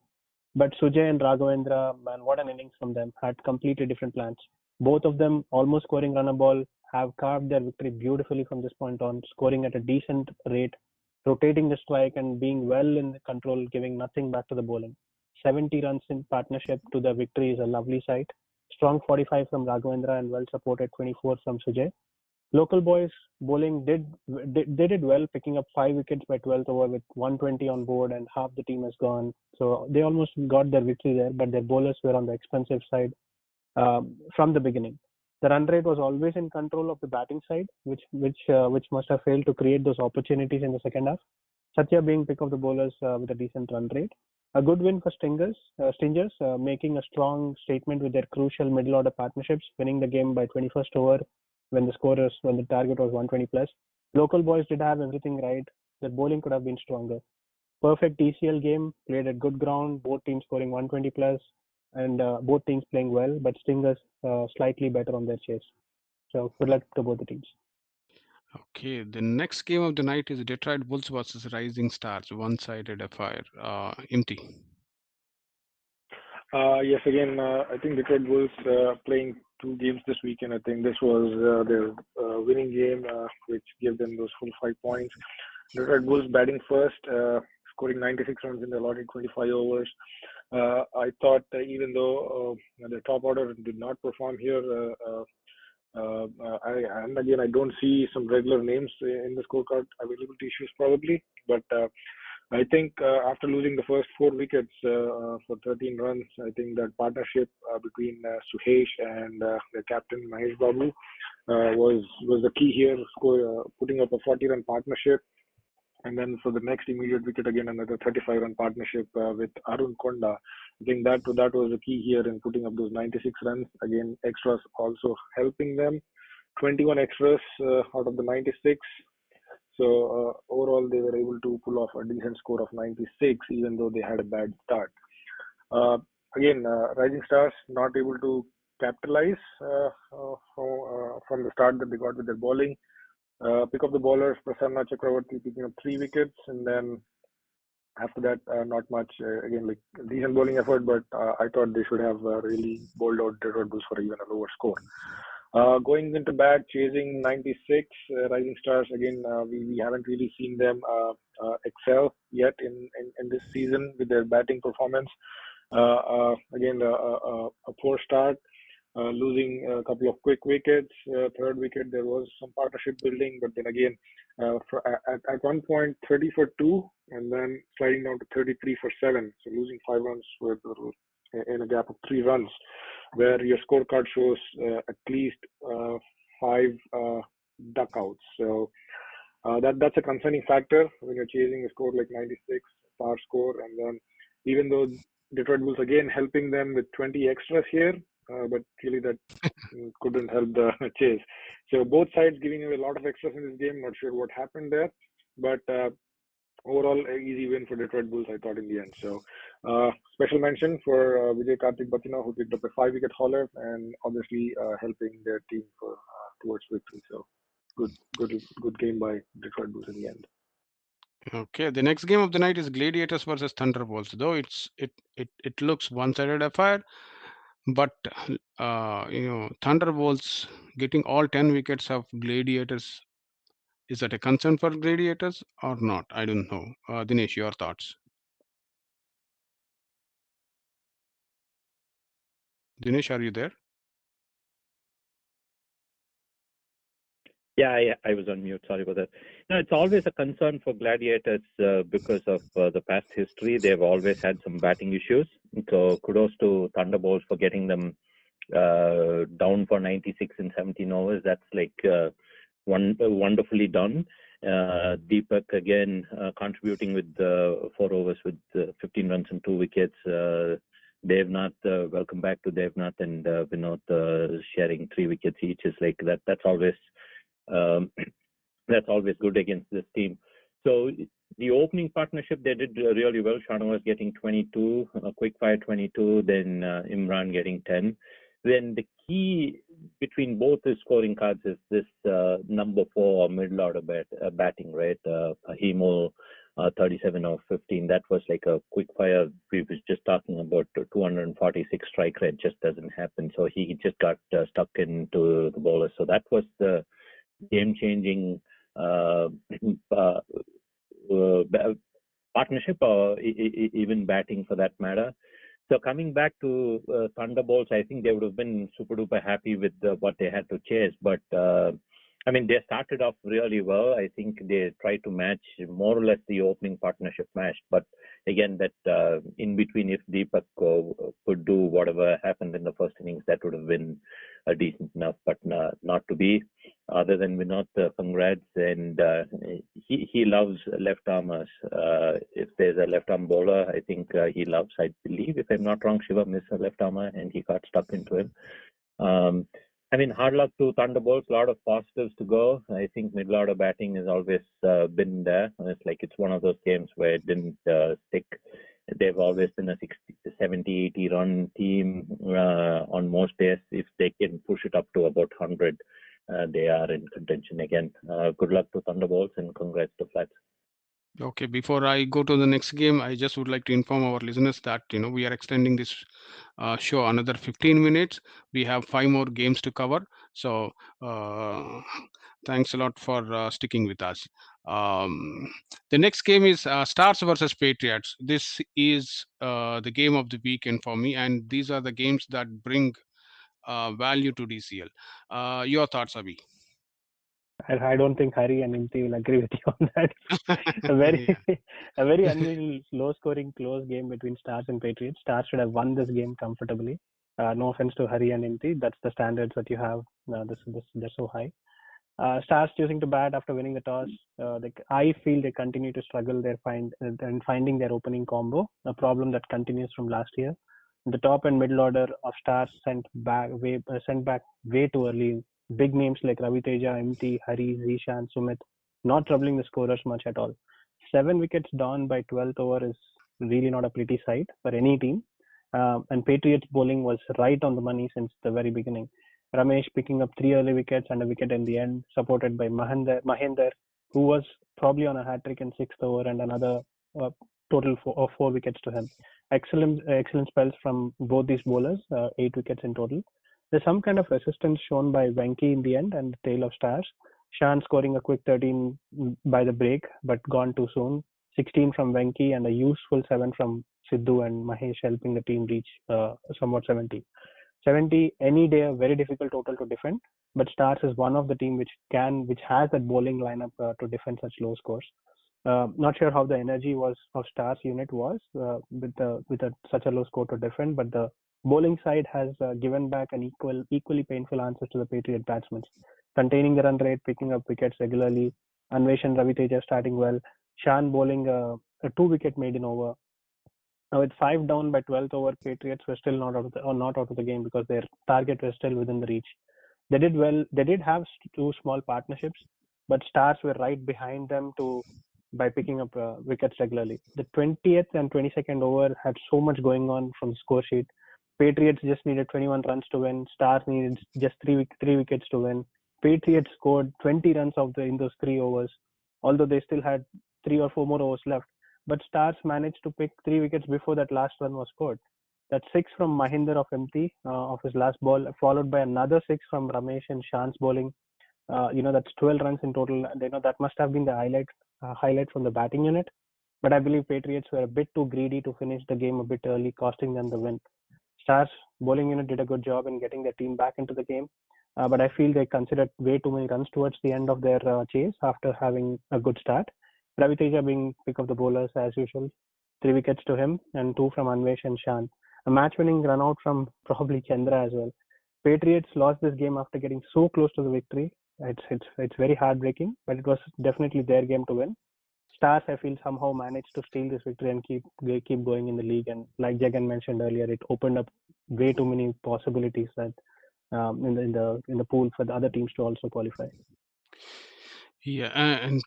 But Sujay and Raghavendra, man, what an innings from them! Had completely different plans. Both of them almost scoring run a ball, have carved their victory beautifully from this point on, scoring at a decent rate, rotating the strike and being well in control, giving nothing back to the bowling. 70 runs in partnership to the victory is a lovely sight. Strong 45 from Raghavendra and well supported 24 from Sujay. Local boys bowling did well, picking up 5 wickets by 12th over with 120 on board and half the team has gone. So they almost got their victory there, but their bowlers were on the expensive side from the beginning. The run rate was always in control of the batting side, which must have failed to create those opportunities in the second half. Satya being pick of the bowlers with a decent run rate. A good win for Stingers, making a strong statement with their crucial middle order partnerships, winning the game by 21st over when the target was 120 plus. Local boys did have everything right. Their bowling could have been stronger. Perfect DCL game, played at good ground, both teams scoring 120 plus, and both teams playing well, but Stingers slightly better on their chase. So good luck to both the teams. Okay, the next game of the night is Detroit Bulls versus Rising Stars, one-sided affair. Imti. Yes, again, I think Detroit Bulls playing 2 games this weekend. I think this was their winning game, which gave them those full 5 points. Detroit Bulls batting first, scoring 96 runs in the allotted 25 overs. I thought even though the top order did not perform here, I don't see some regular names in the scorecard. Availability issues probably, but I think after losing the first 4 wickets for 13 runs, I think that partnership between Suhesh and the captain Mahesh Babu was the key here, putting up a 40-run partnership. And then for the next immediate wicket, again another 35-run partnership with Arun Konda. I think that was the key here in putting up those 96 runs. Again, extras also helping them. 21 extras out of the 96. So overall, they were able to pull off a decent score of 96, even though they had a bad start. Uh, Again, Rising Stars not able to capitalize from the start that they got with their bowling. Pick up the bowlers, Prasanna Chakravarti picking up 3 wickets, and then after that, not much. Again, like decent bowling effort, but I thought they should have really bowled out Detroit Bulls for even a lower score. Going into bat, chasing 96, Rising Stars, again, we haven't really seen them excel yet in this season with their batting performance. Again, a poor start, losing a couple of quick wickets. Third wicket, there was some partnership building, but then again, at one point, 30 for 2, and then sliding down to 33 for 7. So losing 5 runs in a gap of 3 runs, where your scorecard shows at least 5 duck outs. So that's a concerning factor when you're chasing a score like 96 par score, and then even though Detroit Bulls again helping them with 20 extras here, but really that couldn't help the chase. So both sides giving away a lot of extras in this game. Not sure what happened there, but overall, a easy win for Detroit Bulls, I thought, in the end. So, special mention for Vijay Karthik Batina, who picked up a 5-wicket hauler and obviously helping their team for towards victory. So, good game by Detroit Bulls in the end. Okay, the next game of the night is Gladiators versus Thunderbolts. Though it looks one-sided affair, but Thunderbolts getting all 10 wickets of Gladiators, is that a concern for Gladiators or not? I don't know. Dinesh, your thoughts? Dinesh, are you there? Yeah, I was on mute. Sorry about that. No, it's always a concern for Gladiators because of the past history. They've always had some batting issues. So kudos to Thunderbolts for getting them down for 96 in 17 overs. That's like wonderfully done. Deepak again contributing with 4 overs with 15 runs and 2 wickets. Devnath, welcome back to Devnath and Vinod sharing 3 wickets each. Is like that. That's always good against this team. So the opening partnership, they did really well. Shana was getting 22, quick fire 22, then Imran getting 10. Then the key between both the scoring cards is this number 4 middle order batting, right? Himo 37 of 15. That was like a quick fire. We was just talking about 246 strike rate, just doesn't happen. So he just got stuck into the bowler. So that was the game-changing partnership, or even batting for that matter. So coming back to Thunderbolts, I think they would have been super duper happy with what they had to chase. But I mean, they started off really well. I think they tried to match more or less the opening partnership match. But again, that in between, if Deepak could do whatever happened in the first innings, that would have been decent enough. But not to be. Other than Vinod, congrats. And he loves left armers. If there's a left arm bowler, I think he loves. I believe, if I'm not wrong, Shivam is a left armer, and he got stuck into him. I mean, hard luck to Thunderbolts. A lot of positives to go. I think middle order batting has always been there. It's one of those games where it didn't stick. They've always been a 60, 70, 80 run team on most days. If they can push it up to about 100, they are in contention again. Good luck to Thunderbolts and congrats to Flats. Okay, before I go to the next game, I just would like to inform our listeners that we are extending this show another 15 minutes. We have 5 more games to cover. So thanks a lot for sticking with us. The next game is Stars versus Patriots. This is the game of the weekend for me, and these are the games that bring value to DCL. Your thoughts, Abhi? I don't think Hari and Imti will agree with you on that. a very a very unusual low scoring close game between Stars and Patriots. Stars should have won this game comfortably. No offense to Hari and Imti, that's the standards that you have. They're so high. Stars choosing to bat after winning the toss. I feel they continue to struggle. They're finding their opening combo, a problem that continues from last year. The top and middle order of Stars sent back way too early. Big names like Ravi Teja, MT, Hari, Zishan, Sumit, not troubling the scorers much at all. 7 wickets down by 12th over is really not a pretty sight for any team. And Patriots bowling was right on the money since the very beginning. Ramesh picking up 3 early wickets and a wicket in the end, supported by Mahender, who was probably on a hat trick in 6th over, and another total of 4 wickets to him. Excellent spells from both these bowlers, 8 wickets in total. There's some kind of resistance shown by Venki in the end and the tail of Stars. Shan scoring a quick 13 by the break, but gone too soon. 16 from Venki and a useful 7 from Sidhu and Mahesh, helping the team reach somewhat 70. 70 any day, a very difficult total to defend, but Stars is one of the team which has that bowling lineup to defend such low scores. Not sure how the energy was of Stars unit was with such a low score to defend, but the bowling side has given back an equally painful answers to the Patriot batsmen, containing the run rate, picking up wickets regularly. Anvesh and Ravi Teja starting well. Shan bowling a 2-wicket maiden over. With 5 down by 12th over, Patriots were still not out of the game because their target was still within the reach. They did well. They did have 2 small partnerships, but Stars were right behind them to by picking up wickets regularly. The 20th and 22nd over had so much going on from the score sheet. Patriots just needed 21 runs to win. Stars needed just three wickets to win. Patriots scored 20 runs in those 3 overs, although they still had 3 or 4 more overs left. But Stars managed to pick 3 wickets before that last run was scored. That's 6 from Mahinder of MT of his last ball, followed by another 6 from Ramesh and Shan's bowling. That's 12 runs in total. And, that must have been the highlight from the batting unit. But I believe Patriots were a bit too greedy to finish the game a bit early, costing them the win. Stars bowling unit did a good job in getting their team back into the game, but I feel they considered way too many runs towards the end of their chase after having a good start. Ravi Teja being pick of the bowlers as usual, 3 wickets to him and 2 from Anvesh and Shan. A match-winning run out from probably Chandra as well. Patriots lost this game after getting so close to the victory. It's very heartbreaking, but it was definitely their game to win. Stars, I feel, somehow managed to steal this victory and keep going in the league. And like Jagan mentioned earlier, it opened up way too many possibilities that in the pool for the other teams to also qualify. Yeah, and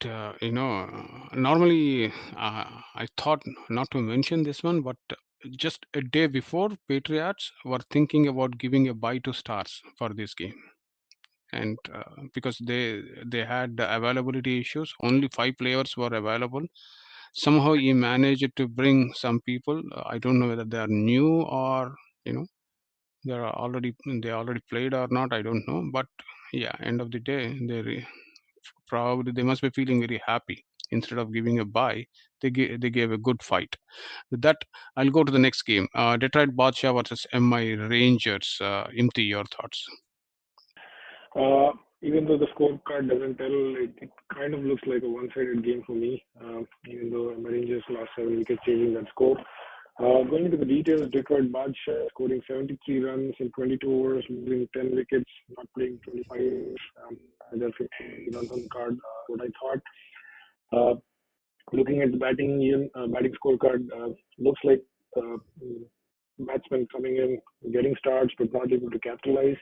normally I thought not to mention this one, but just a day before, Patriots were thinking about giving a bye to Stars for this game, and because they had the availability issues, only 5 players were available. Somehow he managed to bring some people. I don't know whether they are new or you know they already played or not. I don't know, but yeah, end of the day, probably they must be feeling very happy. Instead of giving a bye, they gave a good fight. With that, I'll go to the next game. Detroit Badshah versus MI Rangers. Imti, your thoughts? Even though the scorecard doesn't tell, it kind of looks like a one-sided game for me. Even though the Rangers lost 7 wickets chasing that score. Going into the details, Detroit Badshah scoring 73 runs in 22 overs, losing 10 wickets, not playing 25 overs. That's 50 runs on the card. What I thought. Looking at the batting scorecard, looks like batsmen coming in, getting starts, but not able to capitalize.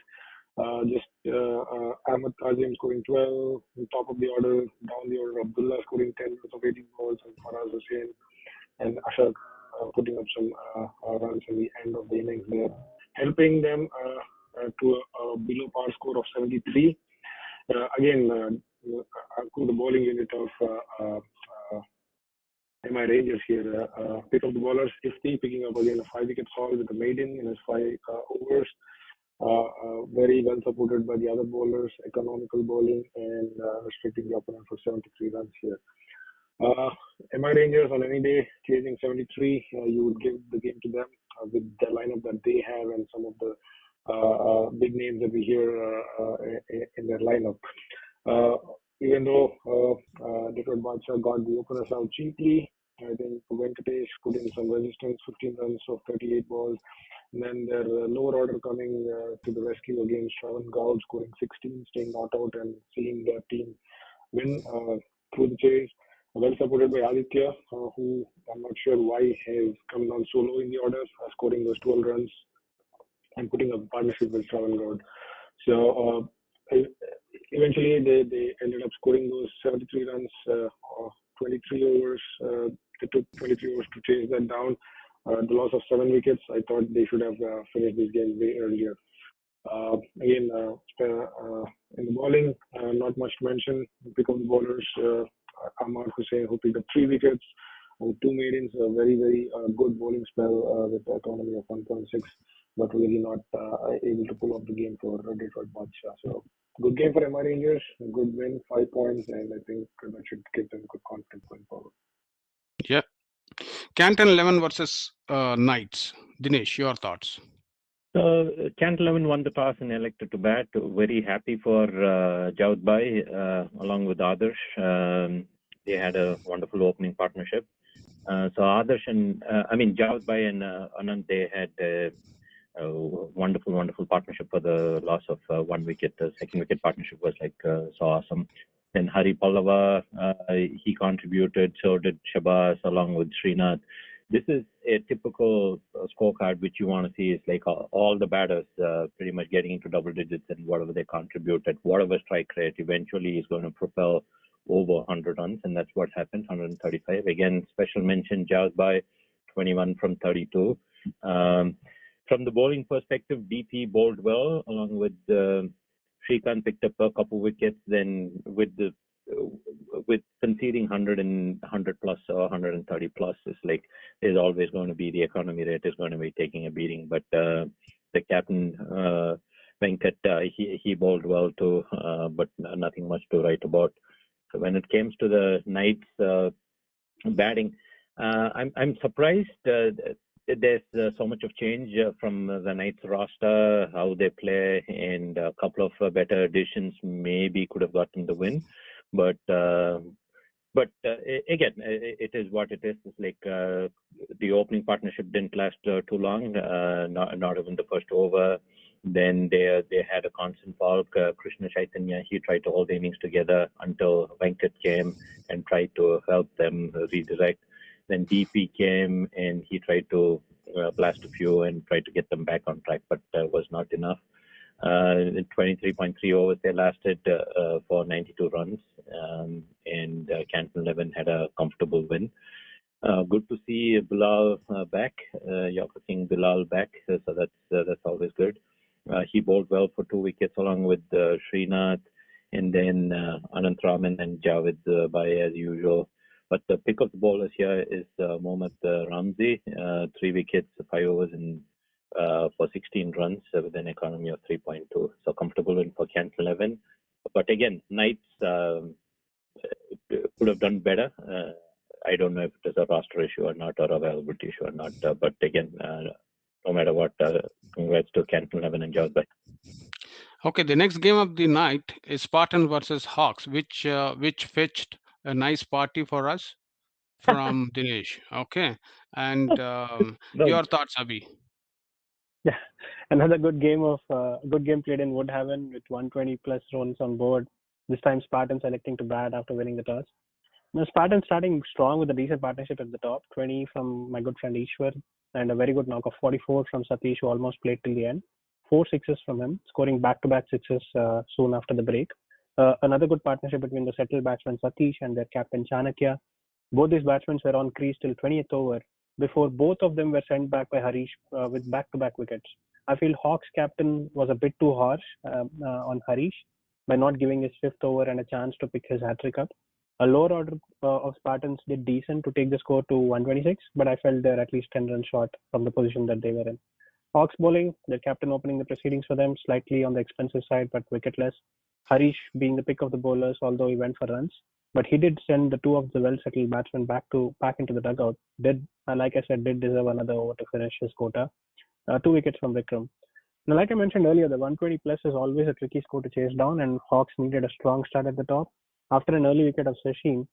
Ahmed Kazim scoring 12, on top of the order, down the order, Abdullah scoring 10 runs of 18 balls, and Faraz Hussain and Ashar putting up some runs in the end of the innings there, helping them to a below par score of 73. Again, to the bowling unit of MI Rangers here. Pick up the bowlers, Ifti picking up again a 5 wicket haul with a maiden in his 5 overs. Very well supported by the other bowlers, economical bowling and restricting the opponent for 73 runs here. MI Rangers on any day chasing 73, you would give the game to them with the lineup that they have and some of the big names that we hear in their lineup. Even though Detroit Badshah got the openers out cheaply, I think Venkatesh put in some resistance, 15 runs of 38 balls. And then their lower order coming to the rescue against Shravan Gaul, scoring 16, staying not out and seeing their team win through the chase. Well supported by Aditya, who I'm not sure why has come down so low in the order, scoring those 12 runs and putting up a partnership with Shravan Gaul. So eventually they ended up scoring those 73 runs, 23 overs. They took 23 overs to chase that down. The loss of 7 wickets, I thought they should have finished this game way earlier. Again, in the bowling, not much to mention. Pick up the bowlers, Ahmad Hussain, who picked up 3 wickets, and 2 maidens, a very, very good bowling spell with the economy of 1.6, but really not able to pull off the game for Detroit Badshah. So, good game for MI Rangers, a good win, 5 points, and I think that should give them good confidence going forward. Yeah. Canton 11 versus Knights. Dinesh, your thoughts? So Canton 11 won the toss and elected to bat. Very happy for Jawad Bhai along with Adarsh. They had a wonderful opening partnership. So Adarsh and Jawad Bhai and Anand, they had a wonderful partnership for the loss of 1 wicket. The second wicket partnership was so awesome. Then Hari Pallava, he contributed, so did Shabazz along with Srinath. This is a typical scorecard which you want to see is like all the batters pretty much getting into double digits and whatever they contribute at whatever strike rate eventually is going to propel over 100 runs, and that's what happened, 135. Again, special mention, Jazz by 21 from 32. From the bowling perspective, DP bowled well, along with Shrikant picked up a couple wickets. Then with conceding 100 plus or 130 plus, it's like there's always going to be the economy rate is going to be taking a beating. But the captain Venkat, he bowled well too, but nothing much to write about. So when it comes to the Knights batting, I'm surprised there's so much of change from the Knights roster, how they play, and a couple of better additions maybe could have gotten the win. But again, it is what it is. It's like the opening partnership didn't last too long, not even the first over. Then they had a constant Falk, Krishna Chaitanya. He tried to hold the innings together until Venkat came and tried to help them redirect. Then DP came and he tried to blast a few and tried to get them back on track, but was not enough. 23.3 overs they lasted for 92 runs, and Canton 11 had a comfortable win. Good to see Bilal back, Yorker King Bilal back, so that's always good. He bowled well for 2 wickets along with Srinath, and then Anant Raman and Javed Bhai as usual. But the pick of the bowlers here is Mohammad Ramzi, 3 wickets, 5 overs, and for 16 runs with an economy of 3.2. So comfortable win for Canton 11. But again, Knights could have done better. I don't know if it is a roster issue or not, or availability issue or not. But again, no matter what, congrats to Canton 11 and Jawad Bhai. Okay, the next game of the night is Spartan versus Hawks, which fetched a nice party for us from Dinesh. Okay, and your thoughts, Abhi? Yeah, another good game played in Woodhaven with 120 plus runs on board. This time Spartans electing to bat after winning the toss. Now Spartans starting strong with a decent partnership at the top, 20 from my good friend Ishwar, and a very good knock of 44 from Satish, who almost played till the end. 4 sixes from him, scoring back-to-back sixes soon after the break. Another good partnership between the settled batsman Satish and their captain Chanakya. Both these batsmen were on crease till 20th over before both of them were sent back by Harish with back-to-back wickets. I feel Hawks captain was a bit too harsh on Harish by not giving his 5th over and a chance to pick his hat-trick up. A lower order of Spartans did decent to take the score to 126, but I felt they're at least 10 runs short from the position that they were in. Hawks bowling, their captain opening the proceedings for them, slightly on the expensive side, but wicketless. Harish being the pick of the bowlers, although he went for runs. But he did send the 2 of the well-settled batsmen back into the dugout. Like I said, did deserve another over to finish his quota. 2 wickets from Vikram. Now, like I mentioned earlier, the 120 plus is always a tricky score to chase down, and Hawks needed a strong start at the top. After an early wicket of Sachin,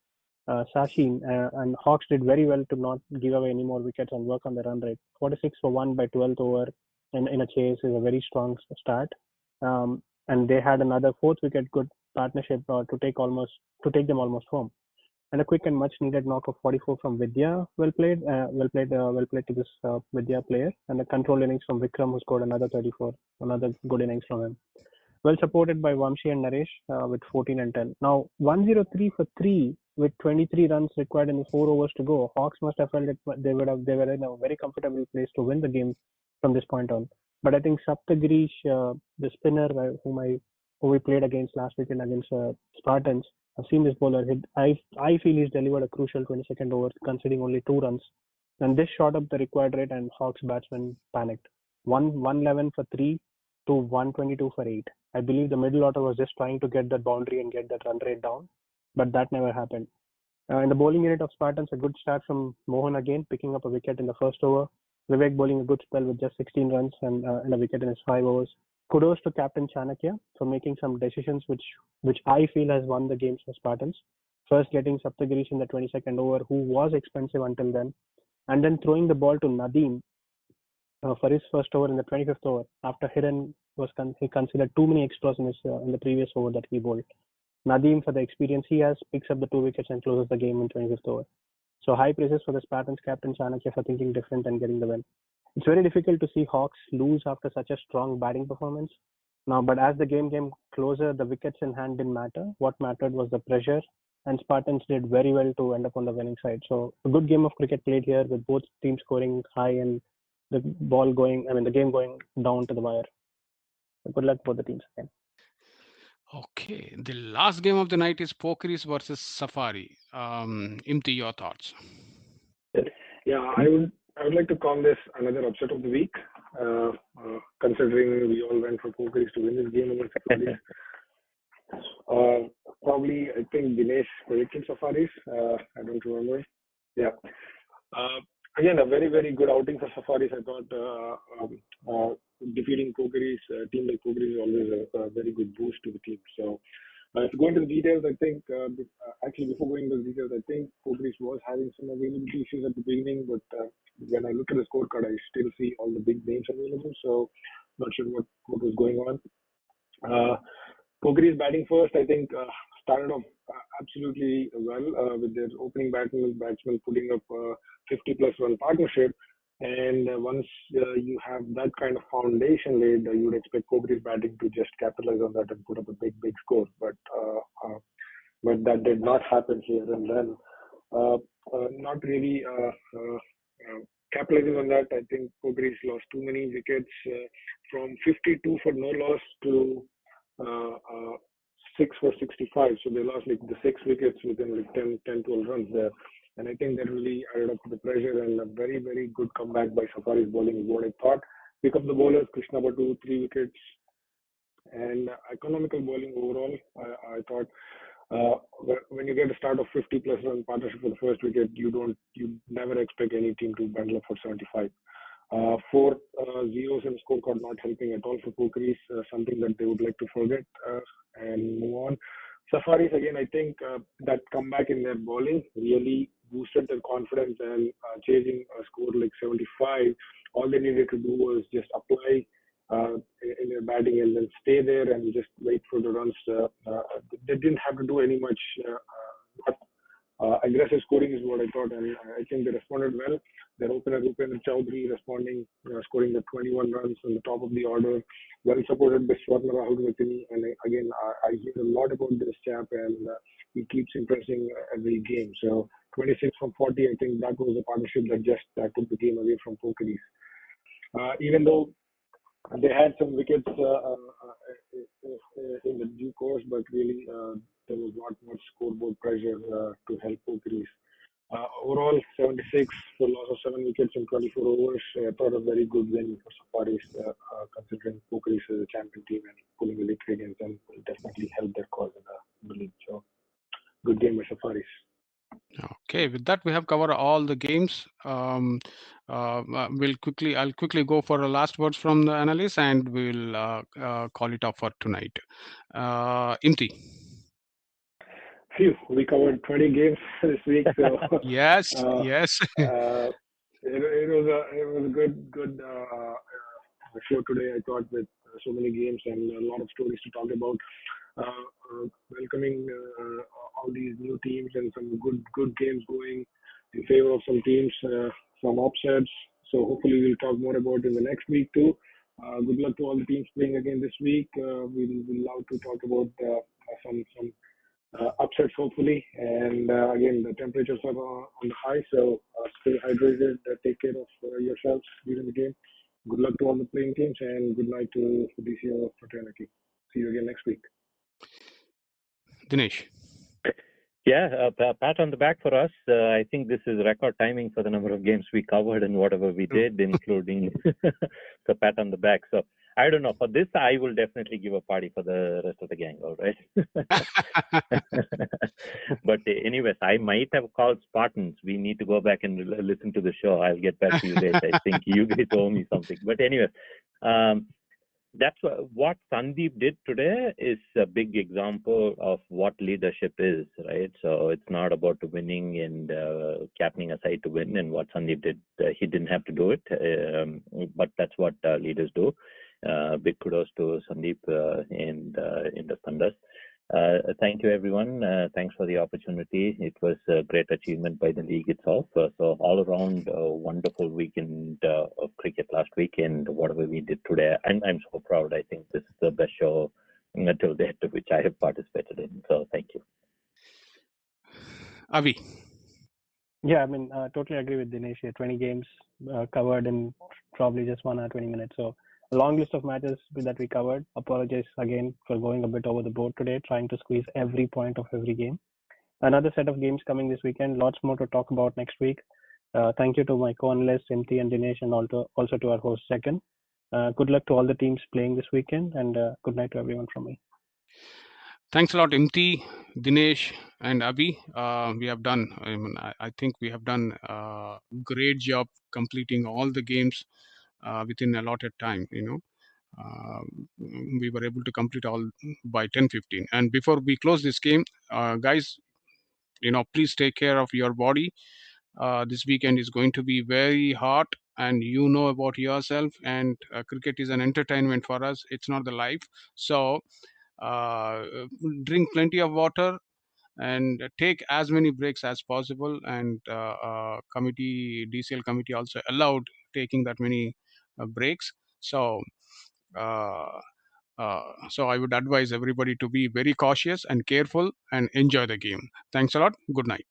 and Hawks did very well to not give away any more wickets and work on the run rate. 46 for 1 by 12th over in a chase is a very strong start. And they had another 4th wicket good partnership to take them almost home. And a quick and much needed knock of 44 from Vidya, well played to this Vidya player, and a control innings from Vikram, who scored another 34, another good innings from him. Well supported by Vamshi and Naresh with 14 and 10. Now 103 for 3 with 23 runs required in the 4 overs to go. Hawks must have felt that they were in a very comfortable place to win the game from this point on. But I think Saptagirish, the spinner who we played against last weekend against Spartans, I've seen this bowler hit. I feel he's delivered a crucial 22nd over, conceding only 2 runs. And this shot up the required rate, and Hawks batsmen panicked. 111 for 3 to 122 for 8. I believe the middle order was just trying to get that boundary and get that run rate down, but that never happened. In the bowling unit of Spartans, a good start from Mohan again, picking up a wicket in the first over. Vivek bowling a good spell with just 16 runs and a wicket in his 5 overs. Kudos to Captain Chanakya for making some decisions which I feel has won the games for Spartans. First getting Saptagirish in the 22nd over, who was expensive until then, and then throwing the ball to Nadeem for his first over in the 25th over after Hiran he considered too many extras in the previous over that he bowled. Nadeem, for the experience he has, picks up the 2 wickets and closes the game in 25th over. So high praises for the Spartans captain Chanakya for thinking different and getting the win. It's very difficult to see Hawks lose after such a strong batting performance. Now, but as the game came closer, the wickets in hand didn't matter. What mattered was the pressure and Spartans did very well to end up on the winning side. So a good game of cricket played here with both teams scoring high and the game going down to the wire. So good luck for the teams again. Okay, the last game of the night is Pokeries versus Safari. Imti, your thoughts? Yeah, I would like to call this another upset of the week, considering we all went for Pokeries to win this game against Safaris. Probably, I think Dinesh predicted Safaris. I don't remember. Yeah. Again, a very, very good outing for Safaris. I thought defeating Pokeries, a team like Pokeries is always a very good boost to the team. So, if you go into the details, I think, actually, before going into the details, I think Pokeries was having some availability issues at the beginning, but when I look at the scorecard, I still see all the big names available. So, not sure what was going on. Pokeries batting first, I think, started off absolutely well with their opening batsmen putting up 50 plus run partnership. And once you have that kind of foundation laid, you would expect Pokeries batting to just capitalize on that and put up a big score. But that did not happen here. And then not really capitalizing on that, I think Pokeries lost too many wickets from 52 for no loss to 6 for 65. So they lost like the 6 wickets within like 10, 12 runs there. And I think that really added up to the pressure, and a very, very good comeback by Safari's bowling is what I thought. Pick up the bowlers, Krishna Batu, 3 wickets, and economical bowling overall. I thought when you get a start of 50 plus run partnership for the first wicket, you never expect any team to bundle up for 75. 4 zeros in the scorecard not helping at all for Pokeries, something that they would like to forget and move on. Safaris, again, I think that comeback in their bowling really boosted their confidence, and chasing a score like 75, all they needed to do was just apply in their batting and then stay there and just wait for the runs. They didn't have to do any much. Aggressive scoring is what I thought, and I think they responded well. Their opener Rupinder Chowdhury responding, scoring the 21 runs on the top of the order, well supported by Swarna Rahul Vatini. And again, I hear a lot about this chap, and he keeps impressing every game. So 26 from 40, I think that was the partnership that just took the game away from Pokeries. Even though they had some wickets in the due course, but really there was not much scoreboard pressure to help Pokeries. Overall, 76 for loss of 7 wickets in 24 overs. I thought a very good win for Safaris, considering Pokeries is a champion team, and pulling a victory against them will definitely help their cause in the league. So, good game by Safaris. Okay, with that we have covered all the games. I'll quickly go for the last words from the analysts, and we'll call it off for tonight. Imti. Phew, we covered 20 games this week, so yes. It was a good show today. I thought, with so many games and a lot of stories to talk about. Welcoming all these new teams and some good games going in favor of some teams, some upsets. So hopefully we'll talk more about it in the next week too. Good luck to all the teams playing again this week. We'll love to talk about some upsets hopefully. And again, the temperatures are on the high, so stay hydrated. Take care of yourselves during the game. Good luck to all the playing teams, and good night to the DCL fraternity. See you again next week. Dinesh. Yeah, pat on the back for us. I think this is record timing for the number of games we covered and whatever we did, including the pat on the back. So I don't know. For this, I will definitely give a party for the rest of the gang, all right? But anyways, I might have called Spartans. We need to go back and listen to the show. I'll get back to you guys. I think you guys owe me something. But anyway, that's what Sandeep did today is a big example of what leadership is, right? So it's not about winning and captaining a side to win. And what Sandeep did, he didn't have to do it, but that's what leaders do. Big kudos to Sandeep and in the Thunders. Thank you, everyone. Thanks for the opportunity. It was a great achievement by the league itself. So all around, wonderful weekend of cricket last week, and whatever we did today, I'm so proud. I think this is the best show until date which I have participated in. So thank you. Avi. Yeah, I mean, totally agree with Dinesh here. 20 games covered in probably just 1 hour, 20 minutes. So, a long list of matches that we covered. Apologize again for going a bit over the board today, trying to squeeze every point of every game. Another set of games coming this weekend. Lots more to talk about next week. Thank you to my co-analysts, Imti and Dinesh, and also to our host, Second. Good luck to all the teams playing this weekend, and good night to everyone from me. Thanks a lot, Imti, Dinesh, and Abhi. We have done. I think we have done a great job completing all the games within allotted time. Uh, we were able to complete all by 10:15. And before we close this game, guys, please take care of your body. This weekend is going to be very hot, and you know about yourself. And cricket is an entertainment for us. It's not the life. So uh, drink plenty of water and take as many breaks as possible. And committee DCL committee also allowed taking that many breaks. Uh, so I would advise everybody to be very cautious and careful and enjoy the game. Thanks a lot. Good night.